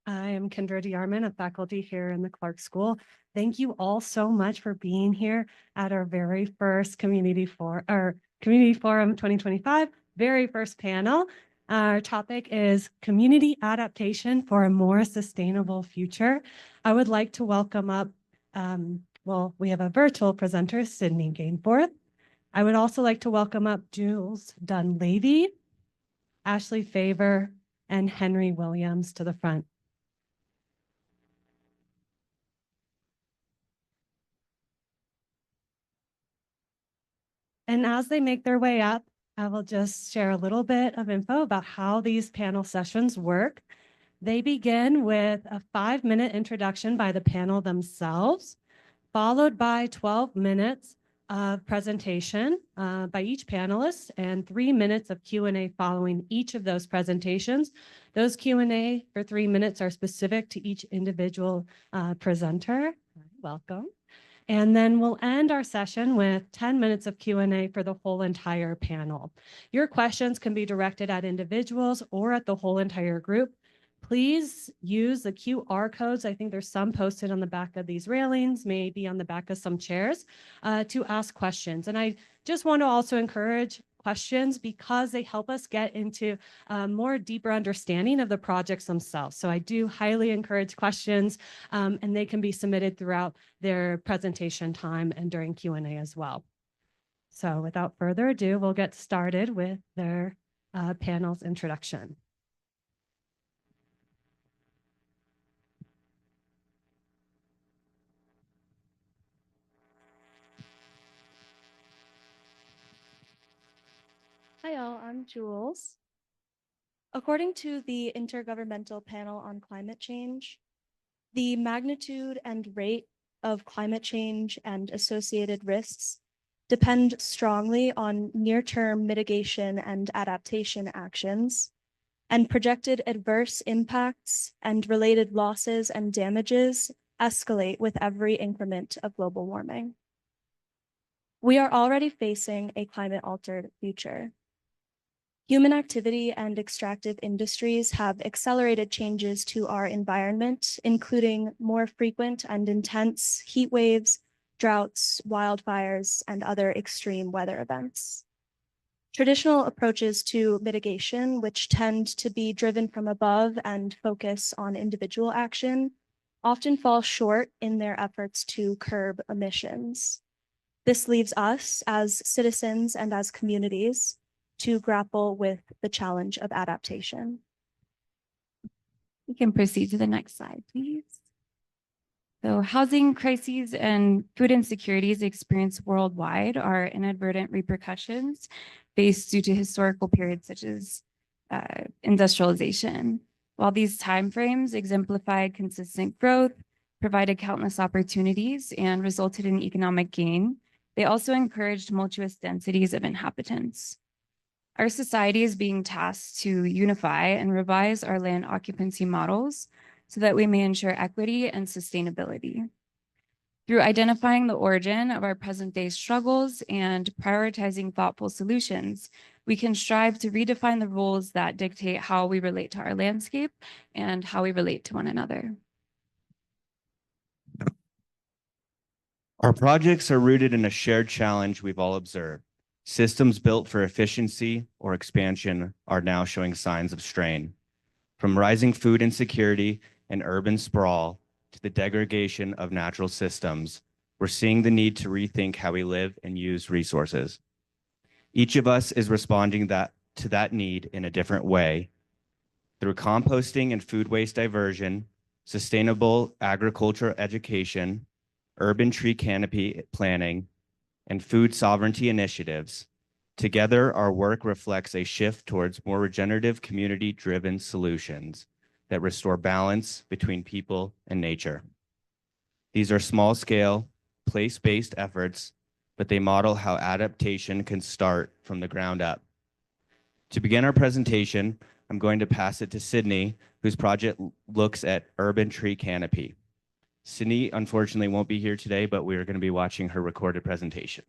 I am Kendra DeArmond, a faculty here in the Clark School. Thank you all so much for being here at our very first Community Forum 2025, very first panel. Our topic is Community Adaptation for a More Sustainable Future. I would like to welcome up, we have a virtual presenter, Sydney Gainforth. I would also like to welcome up Jules Dunlavey, Ashley Favor, and Henry Williams to the front. And as they make their way up, I will just share a little bit of info about how these panel sessions work. They begin with a 5-minute introduction by the panel themselves, followed by 12 minutes of presentation by each panelist and 3 minutes of Q&A following each of those presentations. Those Q&A for 3 minutes are specific to each individual presenter. Welcome. And then we'll end our session with 10 minutes of Q&A for the whole entire panel. Your questions can be directed at individuals or at the whole entire group. Please use the QR codes. I think there's some posted on the back of these railings, maybe on the back of some chairs, to ask questions. And I just want to also encourage questions because they help us get into a more deeper understanding of the projects themselves. So I do highly encourage questions, and they can be submitted throughout their presentation time and during Q&A as well. So without further ado, we'll get started with their panel's introduction. Hi all, I'm Jules. According to the Intergovernmental Panel on Climate Change, the magnitude and rate of climate change and associated risks depend strongly on near-term mitigation and adaptation actions, and projected adverse impacts and related losses and damages escalate with every increment of global warming. We are already facing a climate-altered future. Human activity and extractive industries have accelerated changes to our environment, including more frequent and intense heat waves, droughts, wildfires, and other extreme weather events. Traditional approaches to mitigation, which tend to be driven from above and focus on individual action, often fall short in their efforts to curb emissions. This leaves us as citizens and as communities to grapple with the challenge of adaptation. We can proceed to the next slide, please. So housing crises and food insecurities experienced worldwide are inadvertent repercussions faced due to historical periods such as industrialization. While these timeframes exemplified consistent growth, provided countless opportunities, and resulted in economic gain, they also encouraged tumultuous densities of inhabitants. Our society is being tasked to unify and revise our land occupancy models so that we may ensure equity and sustainability. Through identifying the origin of our present-day struggles and prioritizing thoughtful solutions, we can strive to redefine the rules that dictate how we relate to our landscape and how we relate to one another. Our projects are rooted in a shared challenge we've all observed. Systems built for efficiency or expansion are now showing signs of strain. From rising food insecurity and urban sprawl to the degradation of natural systems, we're seeing the need to rethink how we live and use resources. Each of us is responding to that need in a different way. Through composting and food waste diversion, sustainable agriculture education, urban tree canopy planning, and food sovereignty initiatives, together our work reflects a shift towards more regenerative community-driven solutions that restore balance between people and nature. These are small-scale, place-based efforts, but they model how adaptation can start from the ground up. To begin our presentation, I'm going to pass it to Sydney, whose project looks at urban tree canopy. Sydney, unfortunately, won't be here today, but we are going to be watching her recorded presentation.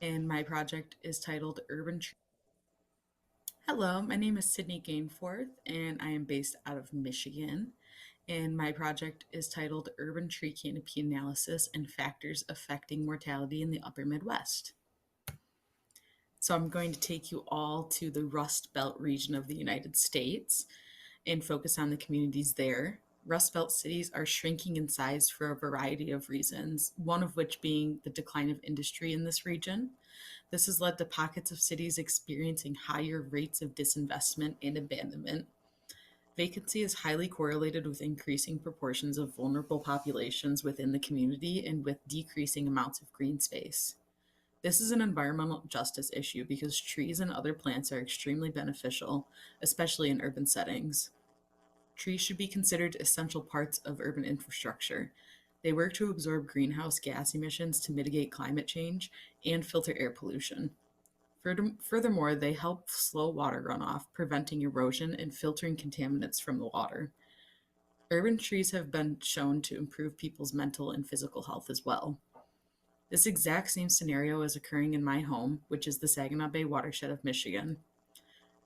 and my project is titled Urban Tree. Hello, my name is Sydney Gainforth, and I am based out of Michigan. And my project is titled Urban Tree Canopy Analysis and Factors Affecting Mortality in the Upper Midwest. So I'm going to take you all to the Rust Belt region of the United States and focus on the communities there. Rust Belt cities are shrinking in size for a variety of reasons, one of which being the decline of industry in this region. This has led to pockets of cities experiencing higher rates of disinvestment and abandonment. Vacancy is highly correlated with increasing proportions of vulnerable populations within the community and with decreasing amounts of green space. This is an environmental justice issue because trees and other plants are extremely beneficial, especially in urban settings. Trees should be considered essential parts of urban infrastructure. They work to absorb greenhouse gas emissions to mitigate climate change and filter air pollution. Furthermore, they help slow water runoff, preventing erosion and filtering contaminants from the water. Urban trees have been shown to improve people's mental and physical health as well. This exact same scenario is occurring in my home, which is the Saginaw Bay watershed of Michigan.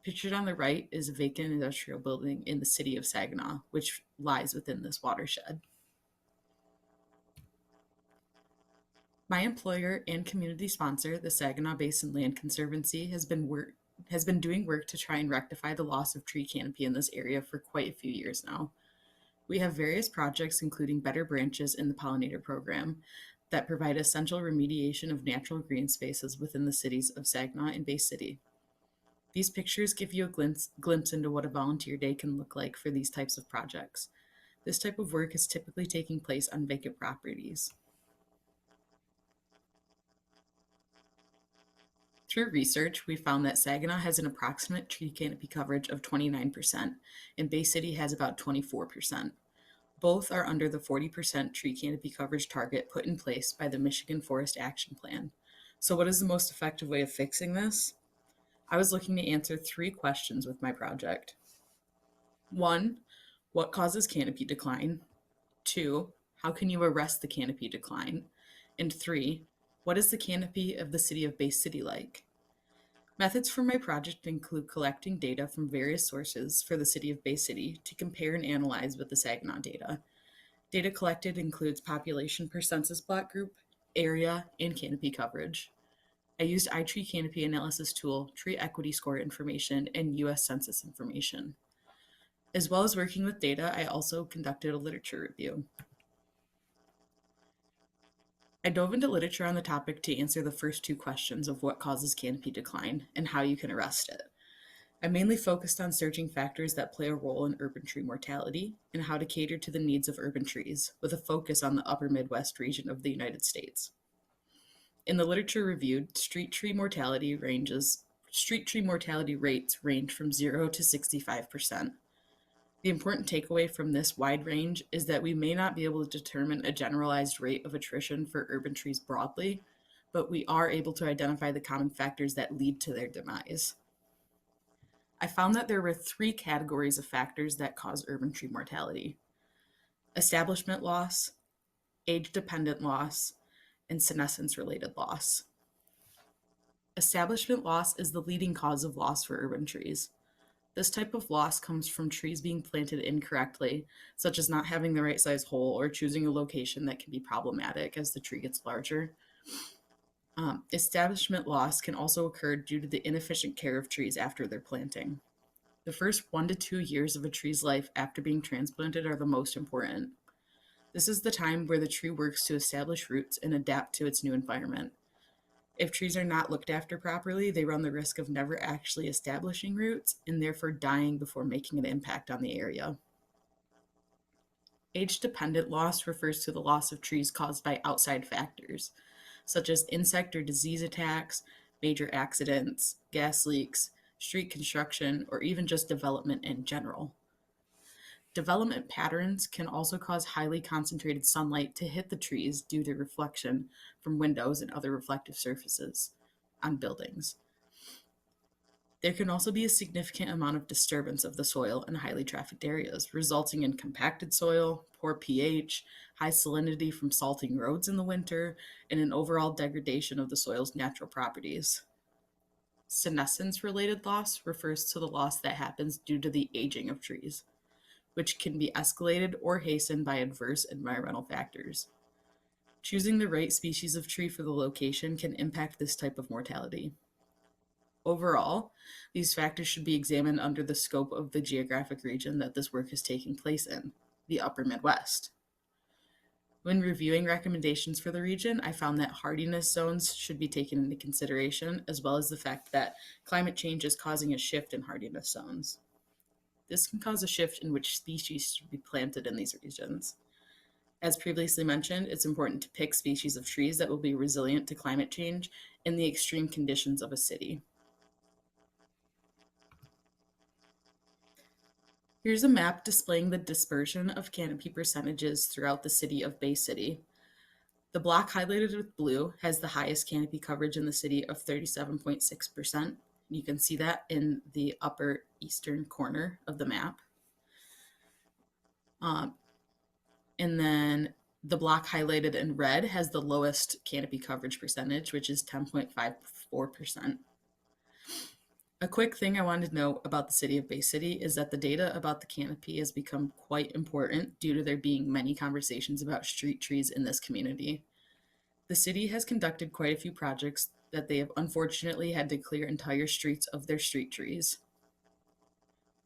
Pictured on the right is a vacant industrial building in the city of Saginaw, which lies within this watershed. My employer and community sponsor, the Saginaw Basin Land Conservancy, has been doing work to try and rectify the loss of tree canopy in this area for quite a few years now. We have various projects, including Better Branches in the Pollinator Program, that provide essential remediation of natural green spaces within the cities of Saginaw and Bay City. These pictures give you a glimpse into what a volunteer day can look like for these types of projects. This type of work is typically taking place on vacant properties. Through research, we found that Saginaw has an approximate tree canopy coverage of 29%, and Bay City has about 24%. Both are under the 40% tree canopy coverage target put in place by the Michigan Forest Action Plan. So what is the most effective way of fixing this? I was looking to answer 3 questions with my project. 1, what causes canopy decline? 2, how can you arrest the canopy decline? And 3, what is the canopy of the city of Bay City like? Methods for my project include collecting data from various sources for the city of Bay City to compare and analyze with the Saginaw data. Data collected includes population per census block group, area, and canopy coverage. I used iTree Canopy Analysis Tool, Tree Equity Score information, and U.S. Census information. As well as working with data, I also conducted a literature review. I dove into literature on the topic to answer the first 2 questions of what causes canopy decline and how you can arrest it. I mainly focused on searching factors that play a role in urban tree mortality and how to cater to the needs of urban trees, with a focus on the upper Midwest region of the United States. In the literature reviewed, street tree mortality rates range from 0 to 65%. The important takeaway from this wide range is that we may not be able to determine a generalized rate of attrition for urban trees broadly, but we are able to identify the common factors that lead to their demise. I found that there were 3 categories of factors that cause urban tree mortality: establishment loss, age-dependent loss, and senescence-related loss. Establishment loss is the leading cause of loss for urban trees. This type of loss comes from trees being planted incorrectly, such as not having the right size hole or choosing a location that can be problematic as the tree gets larger. Establishment loss can also occur due to the inefficient care of trees after their planting. The first 1 to 2 years of a tree's life after being transplanted are the most important. This is the time where the tree works to establish roots and adapt to its new environment. If trees are not looked after properly, they run the risk of never actually establishing roots and therefore dying before making an impact on the area. Age-dependent loss refers to the loss of trees caused by outside factors, such as insect or disease attacks, major accidents, gas leaks, street construction, or even just development in general. Development patterns can also cause highly concentrated sunlight to hit the trees due to reflection from windows and other reflective surfaces on buildings. There can also be a significant amount of disturbance of the soil in highly trafficked areas, resulting in compacted soil, poor pH, high salinity from salting roads in the winter, and an overall degradation of the soil's natural properties. Senescence-related loss refers to the loss that happens due to the aging of trees, which can be escalated or hastened by adverse environmental factors. Choosing the right species of tree for the location can impact this type of mortality. Overall, these factors should be examined under the scope of the geographic region that this work is taking place in, the Upper Midwest. When reviewing recommendations for the region, I found that hardiness zones should be taken into consideration, as well as the fact that climate change is causing a shift in hardiness zones. This can cause a shift in which species should be planted in these regions. As previously mentioned, it's important to pick species of trees that will be resilient to climate change and the extreme conditions of a city. Here's a map displaying the dispersion of canopy percentages throughout the city of Bay City. The block highlighted with blue has the highest canopy coverage in the city of 37.6%. You can see that in the upper eastern corner of the map. And then the block highlighted in red has the lowest canopy coverage percentage, which is 10.54%. A quick thing I wanted to know about the city of Bay City is that the data about the canopy has become quite important due to there being many conversations about street trees in this community. The city has conducted quite a few projects that they have unfortunately had to clear entire streets of their street trees.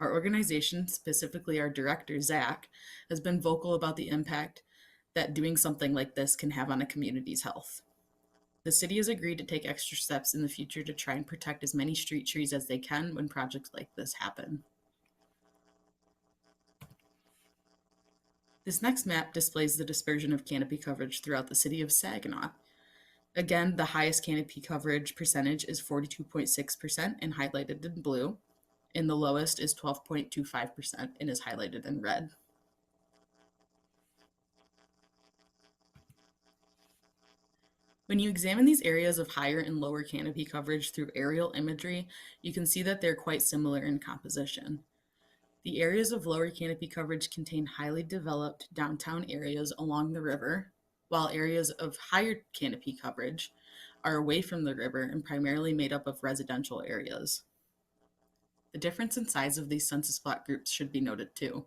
Our organization, specifically our director, Zach, has been vocal about the impact that doing something like this can have on a community's health. The city has agreed to take extra steps in the future to try and protect as many street trees as they can when projects like this happen. This next map displays the dispersion of canopy coverage throughout the city of Saginaw. Again, the highest canopy coverage percentage is 42.6% and highlighted in blue, and the lowest is 12.25% and is highlighted in red. When you examine these areas of higher and lower canopy coverage through aerial imagery, you can see that they're quite similar in composition. The areas of lower canopy coverage contain highly developed downtown areas along the river, while areas of higher canopy coverage are away from the river and primarily made up of residential areas. The difference in size of these census block groups should be noted too.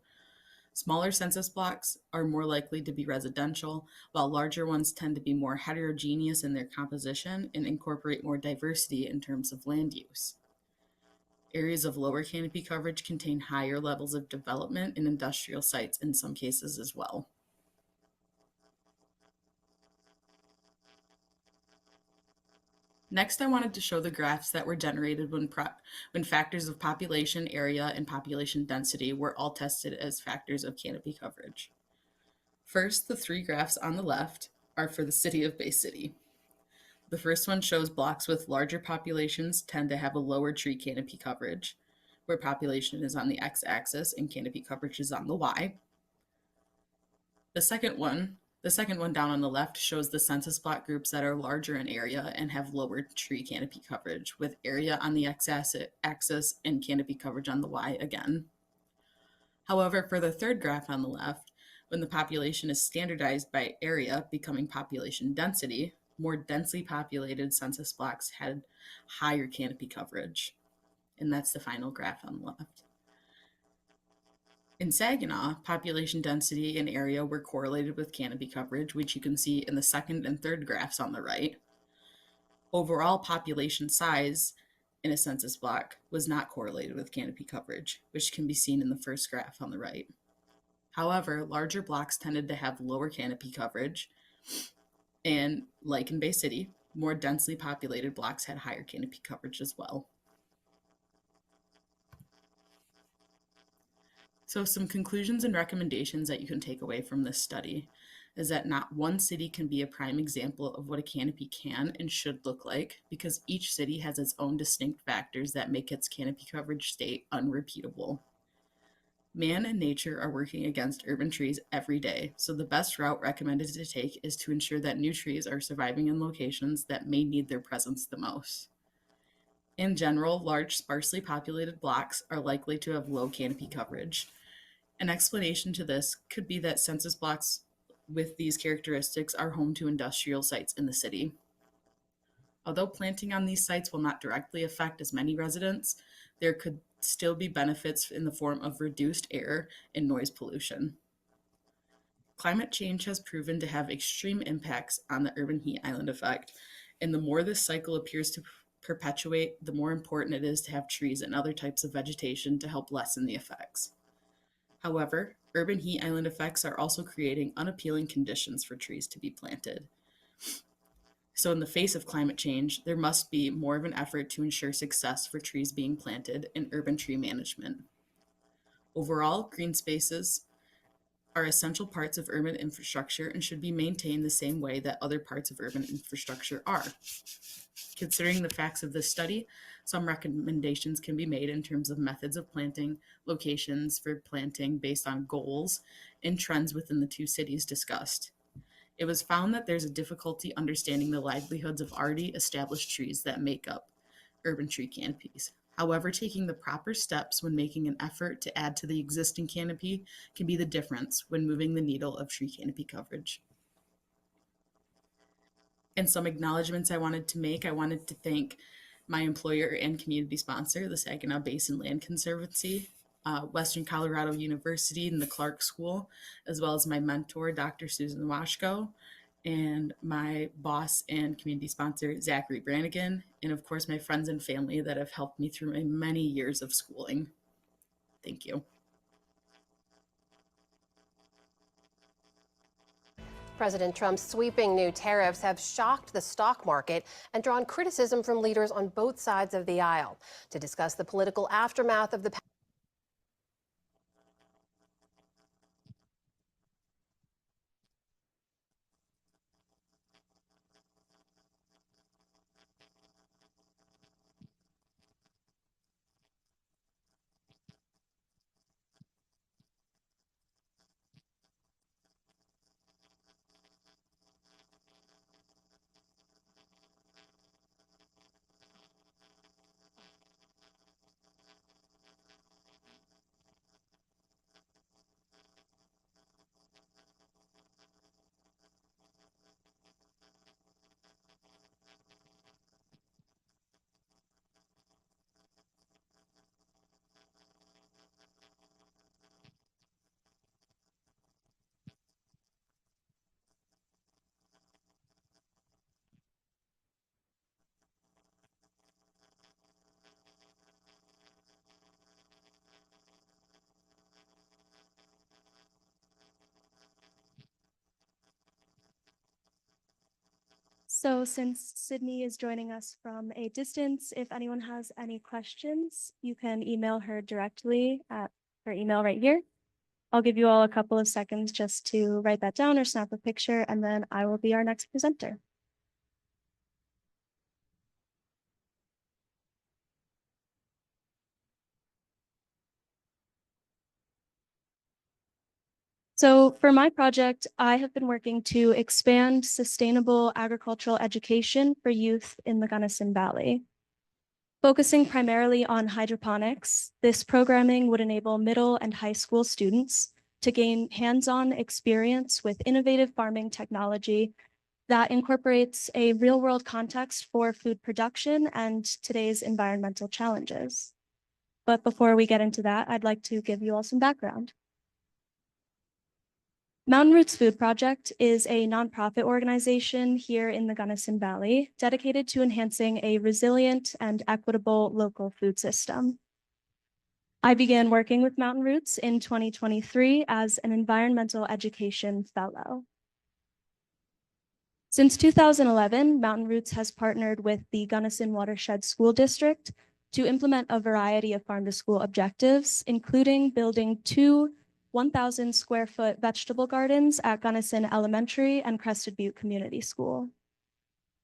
Smaller census blocks are more likely to be residential, while larger ones tend to be more heterogeneous in their composition and incorporate more diversity in terms of land use. Areas of lower canopy coverage contain higher levels of development and industrial sites in some cases as well. Next, I wanted to show the graphs that were generated when factors of population area and population density were all tested as factors of canopy coverage. First, the three graphs on the left are for the city of Bay City. The first one shows blocks with larger populations tend to have a lower tree canopy coverage, where population is on the x-axis and canopy coverage is on the y. The second one down on the left shows the census block groups that are larger in area and have lower tree canopy coverage, with area on the x-axis and canopy coverage on the y again. However, for the third graph on the left, when the population is standardized by area, becoming population density, more densely populated census blocks had higher canopy coverage. And that's the final graph on the left. In Saginaw, population density and area were correlated with canopy coverage, which you can see in the second and third graphs on the right. Overall population size in a census block was not correlated with canopy coverage, which can be seen in the first graph on the right. However, larger blocks tended to have lower canopy coverage, and like in Bay City, more densely populated blocks had higher canopy coverage as well. So some conclusions and recommendations that you can take away from this study is that not one city can be a prime example of what a canopy can and should look like, because each city has its own distinct factors that make its canopy coverage state unrepeatable. Man and nature are working against urban trees every day, so the best route recommended to take is to ensure that new trees are surviving in locations that may need their presence the most. In general, large, sparsely populated blocks are likely to have low canopy coverage. An explanation to this could be that census blocks with these characteristics are home to industrial sites in the city. Although planting on these sites will not directly affect as many residents, there could still be benefits in the form of reduced air and noise pollution. Climate change has proven to have extreme impacts on the urban heat island effect, and the more this cycle appears to perpetuate, the more important it is to have trees and other types of vegetation to help lessen the effects. However, urban heat island effects are also creating unappealing conditions for trees to be planted. So in the face of climate change, there must be more of an effort to ensure success for trees being planted in urban tree management. Overall, green spaces are essential parts of urban infrastructure and should be maintained the same way that other parts of urban infrastructure are. Considering the facts of this study, some recommendations can be made in terms of methods of planting, locations for planting based on goals, and trends within the two cities discussed. It was found that there's a difficulty understanding the livelihoods of already established trees that make up urban tree canopies. However, taking the proper steps when making an effort to add to the existing canopy can be the difference when moving the needle of tree canopy coverage. And some acknowledgements I wanted to make. I wanted to thank my employer and community sponsor, the Saginaw Basin Land Conservancy, Western Colorado University and the Clark School, as well as my mentor, Dr. Susan Washko, and my boss and community sponsor, Zachary Brannigan, and of course, my friends and family that have helped me through my many years of schooling. Thank you. President Trump's sweeping new tariffs have shocked the stock market and drawn criticism from leaders on both sides of the aisle. To discuss the political aftermath of the So since Sydney is joining us from a distance, if anyone has any questions, you can email her directly at her email right here. I'll give you all a couple of seconds just to write that down or snap a picture, and then I will be our next presenter. So for my project, I have been working to expand sustainable agricultural education for youth in the Gunnison Valley. Focusing primarily on hydroponics, this programming would enable middle and high school students to gain hands-on experience with innovative farming technology that incorporates a real-world context for food production and today's environmental challenges. But before we get into that, I'd like to give you all some background. Mountain Roots Food Project is a nonprofit organization here in the Gunnison Valley dedicated to enhancing a resilient and equitable local food system. I began working with Mountain Roots in 2023 as an environmental education fellow. Since 2011, Mountain Roots has partnered with the Gunnison Watershed School District to implement a variety of farm-to-school objectives, including building 2 1,000 square foot vegetable gardens at Gunnison Elementary and Crested Butte Community School.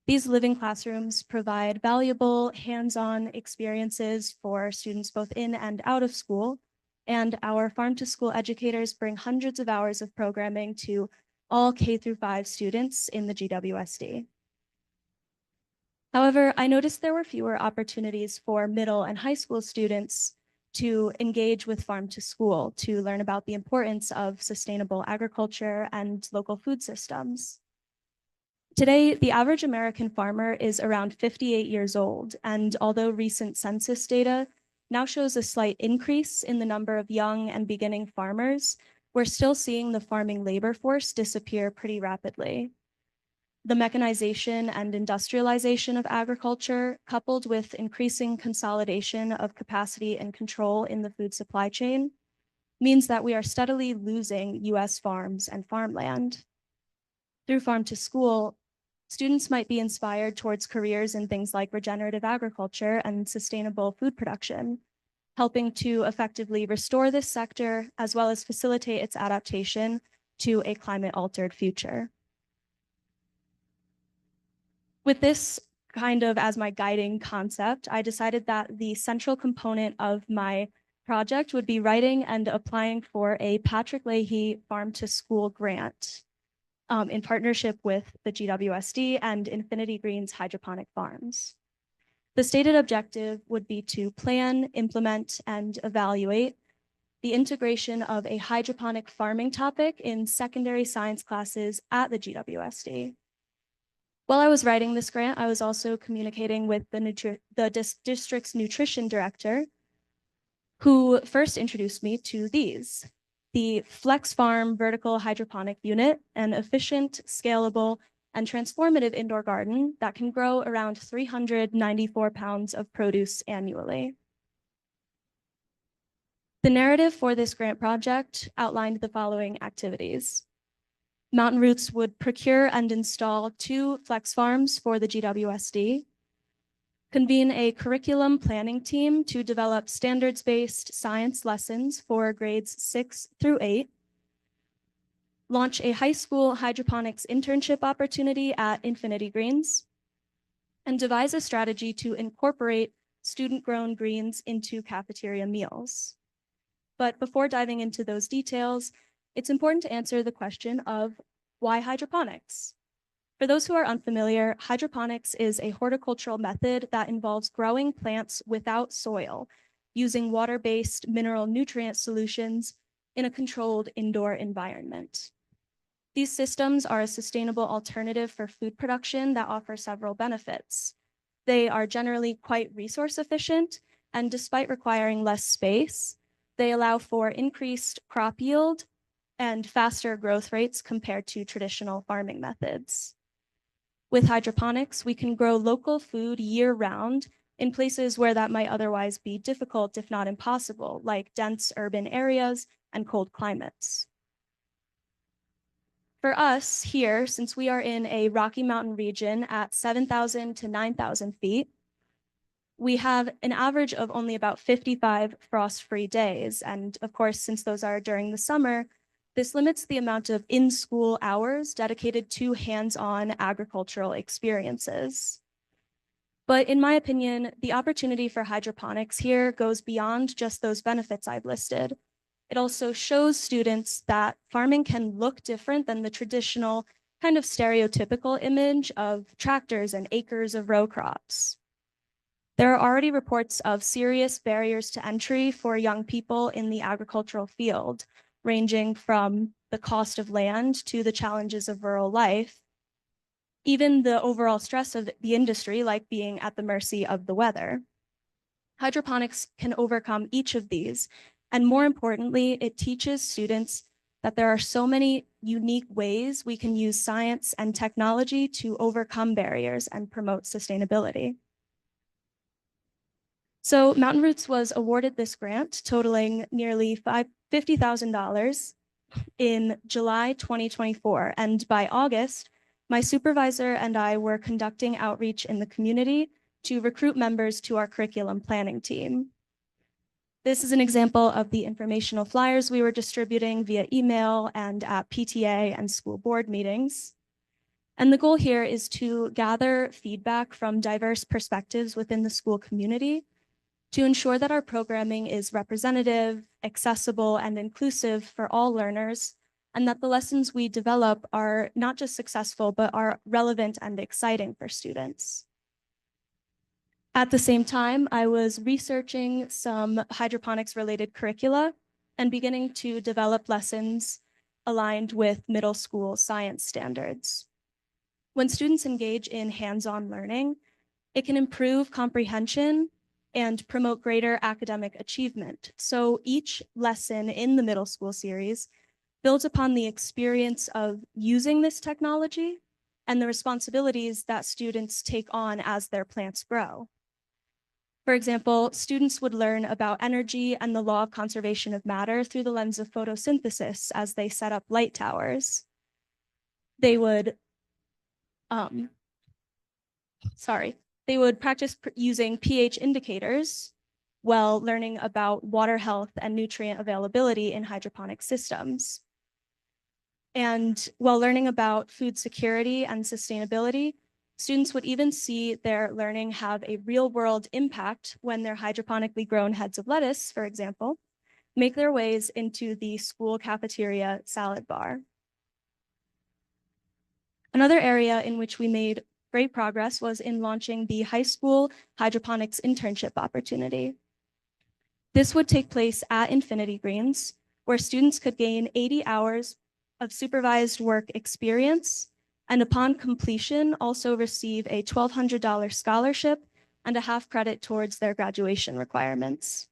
These living classrooms provide valuable hands-on experiences for students both in and out of school, and our farm-to-school educators bring hundreds of hours of programming to all K-5 students in the GWSD. However, I noticed there were fewer opportunities for middle and high school students to engage with Farm to School, to learn about the importance of sustainable agriculture and local food systems. Today, the average American farmer is around 58 years old, and although recent census data now shows a slight increase in the number of young and beginning farmers, we're still seeing the farming labor force disappear pretty rapidly. The mechanization and industrialization of agriculture, coupled with increasing consolidation of capacity and control in the food supply chain, means that we are steadily losing US farms and farmland. Through Farm to School, students might be inspired towards careers in things like regenerative agriculture and sustainable food production, helping to effectively restore this sector as well as facilitate its adaptation to a climate-altered future. With this kind of as my guiding concept, I decided that the central component of my project would be writing and applying for a Patrick Leahy Farm to School grant in partnership with the GWSD and Infinity Green's hydroponic farms. The stated objective would be to plan, implement, and evaluate the integration of a hydroponic farming topic in secondary science classes at the GWSD. While I was writing this grant, I was also communicating with the district's nutrition director, who first introduced me to these: the Flex Farm Vertical Hydroponic Unit, an efficient, scalable, and transformative indoor garden that can grow around 394 pounds of produce annually. The narrative for this grant project outlined the following activities. Mountain Roots would procure and install 2 flex farms for the GWSD, convene a curriculum planning team to develop standards-based science lessons for grades 6 through 8, launch a high school hydroponics internship opportunity at Infinity Greens, and devise a strategy to incorporate student-grown greens into cafeteria meals. But before diving into those details, it's important to answer the question of why hydroponics? For those who are unfamiliar, hydroponics is a horticultural method that involves growing plants without soil, using water-based mineral nutrient solutions in a controlled indoor environment. These systems are a sustainable alternative for food production that offer several benefits. They are generally quite resource efficient, and despite requiring less space, they allow for increased crop yield and faster growth rates compared to traditional farming methods. With hydroponics, we can grow local food year-round in places where that might otherwise be difficult, if not impossible, like dense urban areas and cold climates. For us here, since we are in a Rocky Mountain region at 7,000 to 9,000 feet, we have an average of only about 55 frost-free days. And of course, since those are during the summer, this limits the amount of in-school hours dedicated to hands-on agricultural experiences. But in my opinion, the opportunity for hydroponics here goes beyond just those benefits I've listed. It also shows students that farming can look different than the traditional kind of stereotypical image of tractors and acres of row crops. There are already reports of serious barriers to entry for young people in the agricultural field, ranging from the cost of land to the challenges of rural life, even the overall stress of the industry, like being at the mercy of the weather. Hydroponics can overcome each of these, and more importantly, it teaches students that there are so many unique ways we can use science and technology to overcome barriers and promote sustainability. So Mountain Roots was awarded this grant totaling nearly $50,000 in July 2024. And by August, my supervisor and I were conducting outreach in the community to recruit members to our curriculum planning team. This is an example of the informational flyers we were distributing via email and at PTA and school board meetings. And the goal here is to gather feedback from diverse perspectives within the school community to ensure that our programming is representative, accessible, and inclusive for all learners, and that the lessons we develop are not just successful, but are relevant and exciting for students. At the same time, I was researching some hydroponics related curricula and beginning to develop lessons aligned with middle school science standards. When students engage in hands-on learning, it can improve comprehension and promote greater academic achievement. So each lesson in the middle school series builds upon the experience of using this technology and the responsibilities that students take on as their plants grow. For example, students would learn about energy and the law of conservation of matter through the lens of photosynthesis as they set up light towers. They would, they would practice using pH indicators while learning about water health and nutrient availability in hydroponic systems. And while learning about food security and sustainability, students would even see their learning have a real-world impact when their hydroponically grown heads of lettuce, for example, make their ways into the school cafeteria salad bar. Another area in which we made great progress was in launching the high school hydroponics internship opportunity. This would take place at Infinity Greens, where students could gain 80 hours of supervised work experience, and upon completion, also receive a $1,200 scholarship and a half credit towards their graduation requirements.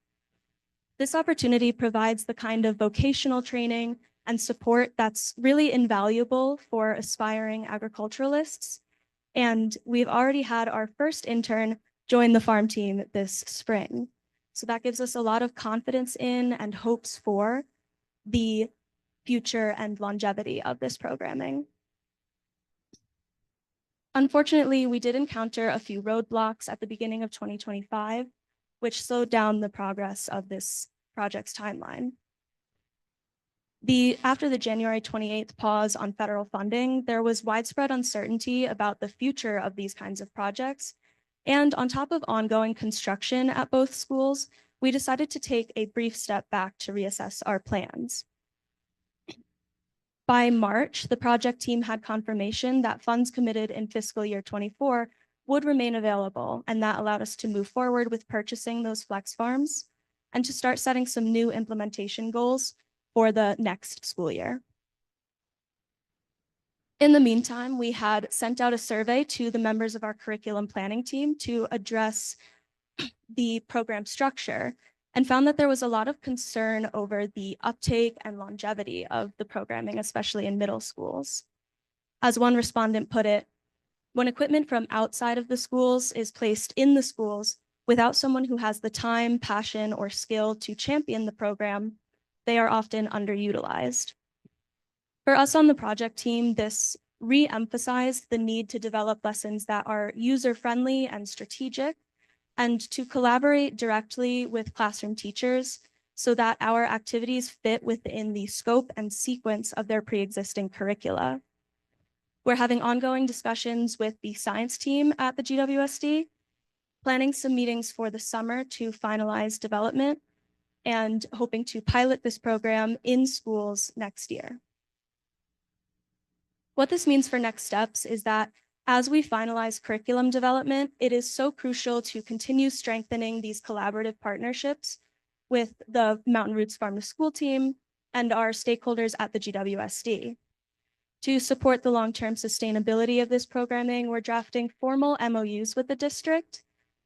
This opportunity provides the kind of vocational training and support that's really invaluable for aspiring agriculturalists. And we've already had our first intern join the farm team this spring. So that gives us a lot of confidence in and hopes for the future and longevity of this programming. Unfortunately, we did encounter a few roadblocks at the beginning of 2025, which slowed down the progress of this project's timeline. After the January 28th pause on federal funding, there was widespread uncertainty about the future of these kinds of projects. And on top of ongoing construction at both schools, we decided to take a brief step back to reassess our plans. By March, the project team had confirmation that funds committed in fiscal year 24 would remain available, and that allowed us to move forward with purchasing those flex farms and to start setting some new implementation goals for the next school year. In the meantime, we had sent out a survey to the members of our curriculum planning team to address the program structure and found that there was a lot of concern over the uptake and longevity of the programming, especially in middle schools. As one respondent put it, when equipment from outside of the schools is placed in the schools without someone who has the time, passion, or skill to champion the program, they are often underutilized. For us on the project team, this re-emphasized the need to develop lessons that are user-friendly and strategic, and to collaborate directly with classroom teachers so that our activities fit within the scope and sequence of their pre-existing curricula. We're having ongoing discussions with the science team at the GWSD, planning some meetings for the summer to finalize development, and hoping to pilot this program in schools next year. What this means for next steps is that as we finalize curriculum development, it is so crucial to continue strengthening these collaborative partnerships with the Mountain Roots Farm to School team and our stakeholders at the GWSD. To support the long-term sustainability of this programming, we're drafting formal MOUs with the district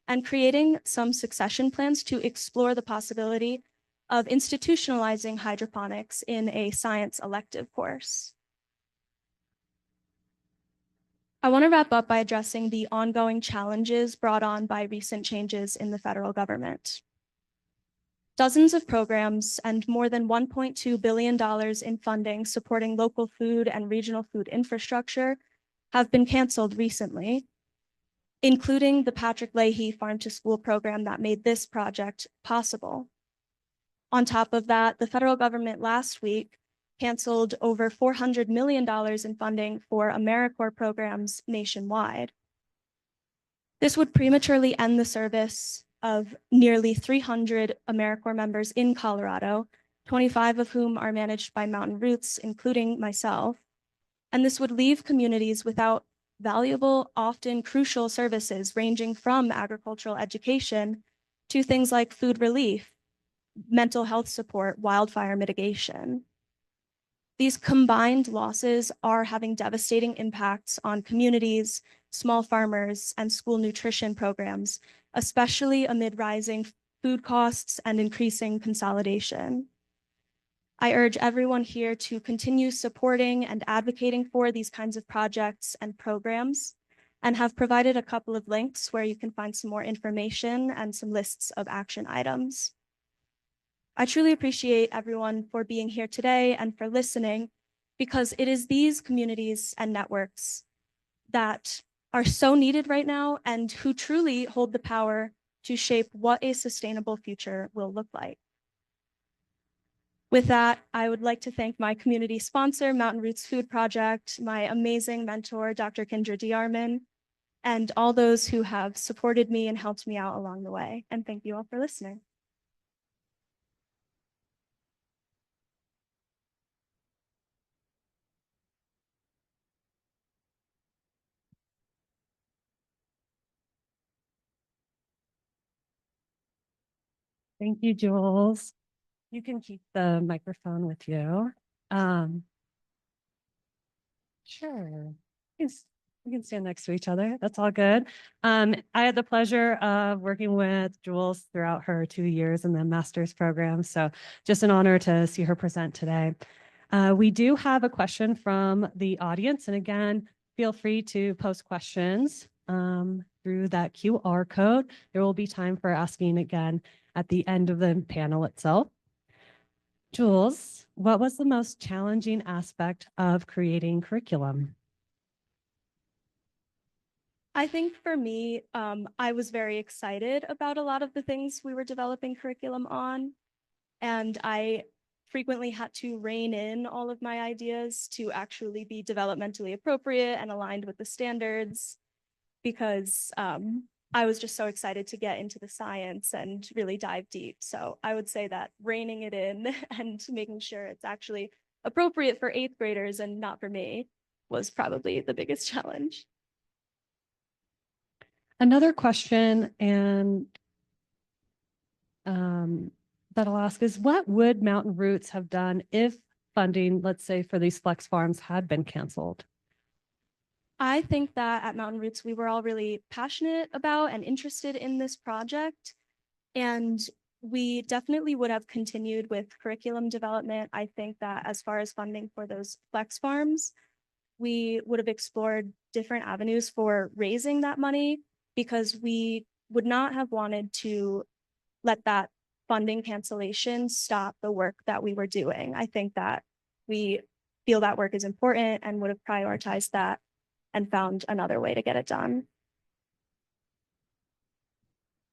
and creating some succession plans to explore the possibility of institutionalizing hydroponics in a science elective course. I want to wrap up by addressing the ongoing challenges brought on by recent changes in the federal government. Dozens of programs and more than $1.2 billion in funding supporting local food and regional food infrastructure have been canceled recently, including the Patrick Leahy Farm to School program that made this project possible. On top of that, the federal government last week canceled over $400 million in funding for AmeriCorps programs nationwide. This would prematurely end the service of nearly 300 AmeriCorps members in Colorado, 25 of whom are managed by Mountain Roots, including myself. And this would leave communities without valuable, often crucial services ranging from agricultural education to things like food relief, mental health support, wildfire mitigation. These combined losses are having devastating impacts on communities, small farmers, and school nutrition programs, especially amid rising food costs and increasing consolidation. I urge everyone here to continue supporting and advocating for these kinds of projects and programs, and have provided a couple of links where you can find some more information and some lists of action items. I truly appreciate everyone for being here today and for listening, because it is these communities and networks that are so needed right now and who truly hold the power to shape what a sustainable future will look like. With that, I would like to thank my community sponsor, Mountain Roots Food Project, my amazing mentor, Dr. Kendra Diarman, and all those who have supported me and helped me out along the way. And thank you all for listening. Thank you, Jules. You can keep the microphone with you. Sure. Yes, we can stand next to each other. That's all good. I had the pleasure of working with Jules throughout her 2 years in the master's program. So just an honor to see her present today. We do have a question from the audience. And again, feel free to post questions through that QR code. There will be time for asking again at the end of the panel itself. Jules, what was the most challenging aspect of creating curriculum? I think for me, I was very excited about a lot of the things we were developing curriculum on, and I frequently had to rein in all of my ideas to actually be developmentally appropriate and aligned with the standards, because I was just so excited to get into the science and really dive deep. So I would say that reining it in and making sure it's actually appropriate for 8th graders and not for me was probably the biggest challenge. Another question that I'll ask is, what would Mountain Roots have done if funding, let's say for these flex farms, had been canceled? I think that at Mountain Roots, we were all really passionate about and interested in this project, and we definitely would have continued with curriculum development. I think that as far as funding for those flex farms, we would have explored different avenues for raising that money, because we would not have wanted to let that funding cancellation stop the work that we were doing. I think that we feel that work is important and would have prioritized that and found another way to get it done.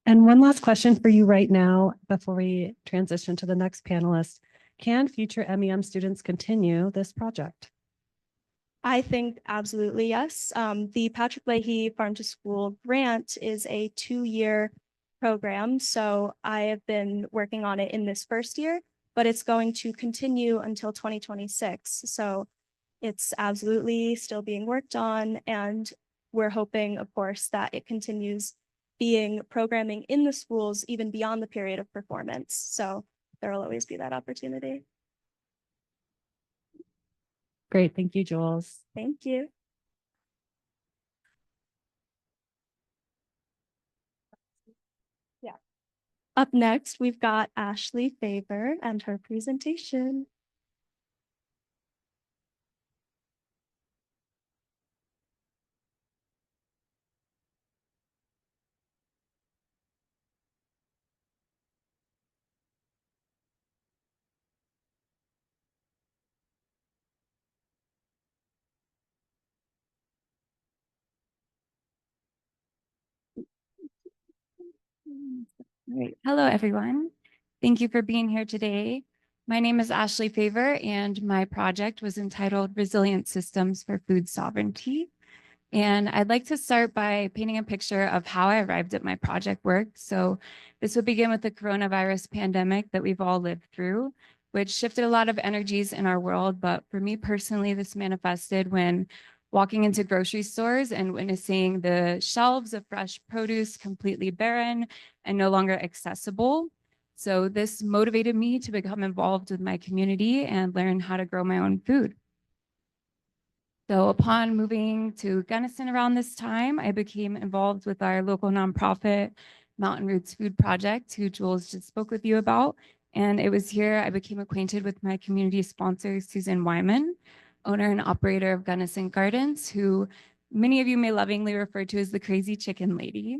And one last question for you right now before we transition to the next panelist. Can future MEM students continue this project? I think absolutely yes. The Patrick Leahy Farm to School grant is a 2-year program. So I have been working on it in this first year, but it's going to continue until 2026. So it's absolutely still being worked on. And we're hoping, of course, that it continues being programming in the schools even beyond the period of performance. So there will always be that opportunity. Great. Thank you, Jules. Thank you. Yeah. Up next, we've got Ashley Favor and her presentation. Great. Hello, everyone. Thank you for being here today. My name is Ashley Favor, and my project was entitled Resilient Systems for Food Sovereignty. And I'd like to start by painting a picture of how I arrived at my project work. So this would begin with the coronavirus pandemic that we've all lived through, which shifted a lot of energies in our world. But for me personally, this manifested when walking into grocery stores and witnessing the shelves of fresh produce completely barren and no longer accessible. So this motivated me to become involved with my community and learn how to grow my own food. So upon moving to Gunnison around this time, I became involved with our local nonprofit Mountain Roots Food Project, who Jules just spoke with you about. And it was here I became acquainted with my community sponsor, Susan Wyman, owner and operator of Gunnison Gardens, who many of you may lovingly refer to as the crazy chicken lady.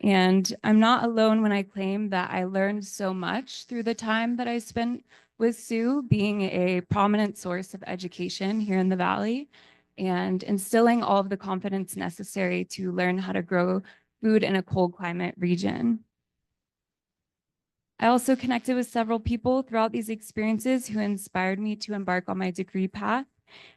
And I'm not alone when I claim that I learned so much through the time that I spent with Sue, being a prominent source of education here in the Valley and instilling all of the confidence necessary to learn how to grow food in a cold climate region. I also connected with several people throughout these experiences who inspired me to embark on my degree path,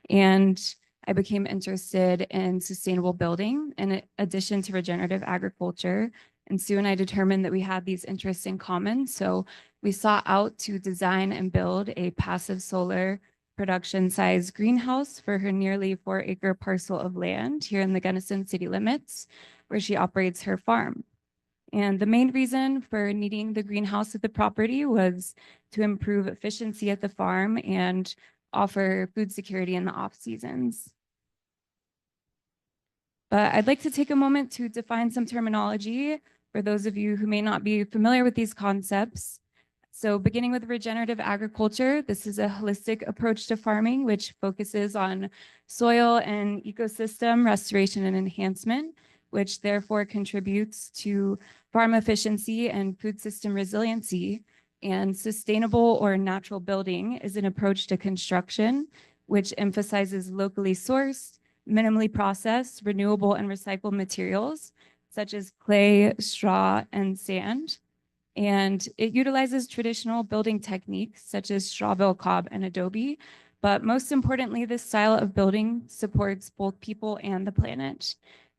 and I became interested in sustainable building in addition to regenerative agriculture. And Sue and I determined that we had these interests in common, so we sought out to design and build a passive solar production size greenhouse for her nearly 4-acre parcel of land here in the Gunnison city limits, where she operates her farm. And the main reason for needing the greenhouse at the property was to improve efficiency at the farm and offer food security in the off seasons. But I'd like to take a moment to define some terminology for those of you who may not be familiar with these concepts. So beginning with regenerative agriculture, this is a holistic approach to farming, which focuses on soil and ecosystem restoration and enhancement, which therefore contributes to farm efficiency and food system resiliency. And sustainable or natural building is an approach to construction, which emphasizes locally sourced, minimally processed, renewable and recycled materials, such as clay, straw, and sand. And it utilizes traditional building techniques such as straw bale cob and adobe. But most importantly, this style of building supports both people and the planet.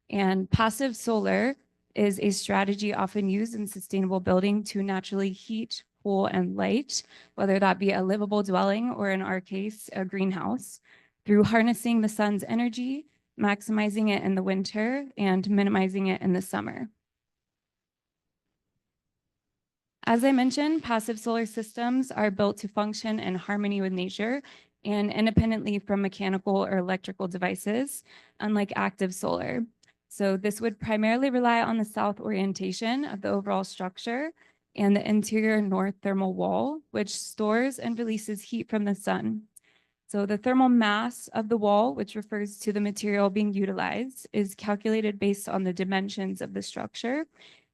And passive solar is a strategy often used in sustainable building to naturally heat, cool, and light, whether that be a livable dwelling or in our case, a greenhouse, through harnessing the sun's energy, maximizing it in the winter, and minimizing it in the summer. As I mentioned, passive solar systems are built to function in harmony with nature and independently from mechanical or electrical devices, unlike active solar. So this would primarily rely on the south orientation of the overall structure and the interior north thermal wall, which stores and releases heat from the sun. So the thermal mass of the wall, which refers to the material being utilized, is calculated based on the dimensions of the structure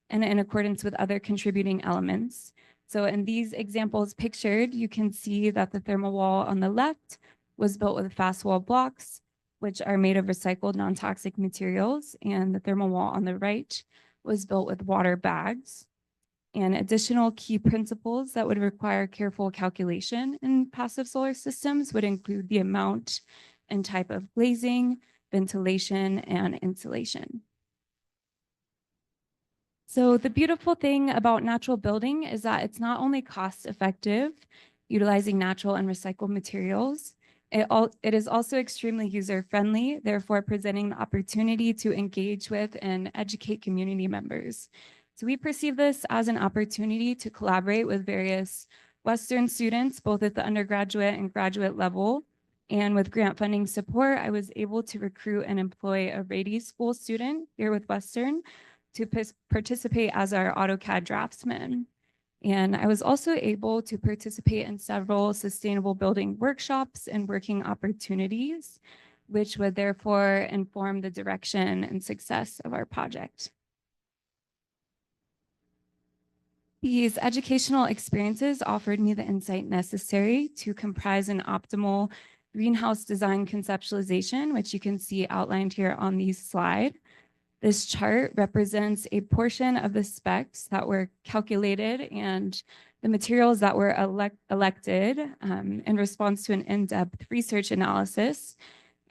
and in accordance with other contributing elements. So in these examples pictured, you can see that the thermal wall on the left was built with fast wall blocks, which are made of recycled non-toxic materials, and the thermal wall on the right was built with water bags. And additional key principles that would require careful calculation in passive solar systems would include the amount and type of glazing, ventilation, and insulation. So the beautiful thing about natural building is that it's not only cost effective, utilizing natural and recycled materials, it is also extremely user friendly, therefore presenting the opportunity to engage with and educate community members. So we perceive this as an opportunity to collaborate with various Western students, both at the undergraduate and graduate level. And with grant funding support, I was able to recruit and employ a Rady School student here with Western to participate as our AutoCAD draftsman. And I was also able to participate in several sustainable building workshops and working opportunities, which would therefore inform the direction and success of our project. These educational experiences offered me the insight necessary to comprise an optimal greenhouse design conceptualization, which you can see outlined here on the slide. This chart represents a portion of the specs that were calculated and the materials that were elected in response to an in-depth research analysis.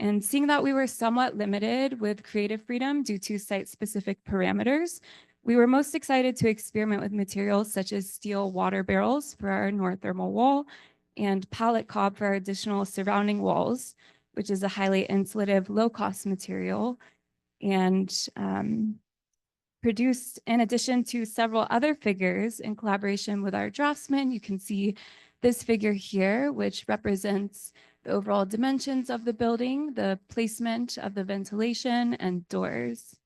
And seeing that we were somewhat limited with creative freedom due to site-specific parameters, we were most excited to experiment with materials such as steel water barrels for our north thermal wall and pallet cob for our additional surrounding walls, which is a highly insulative, low-cost material, and produced in addition to several other figures in collaboration with our draftsman. You can see this figure here, which represents the overall dimensions of the building, the placement of the ventilation and doors.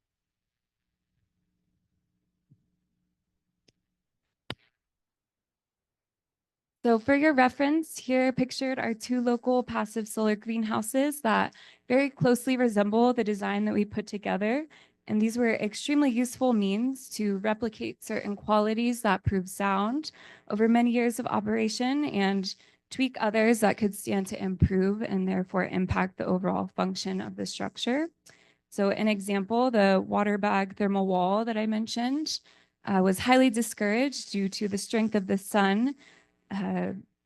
So for your reference, here pictured are two local passive solar greenhouses that very closely resemble the design that we put together. And these were extremely useful means to replicate certain qualities that prove sound over many years of operation and tweak others that could stand to improve and therefore impact the overall function of the structure. So an example, the water bag thermal wall that I mentioned was highly discouraged due to the strength of the sun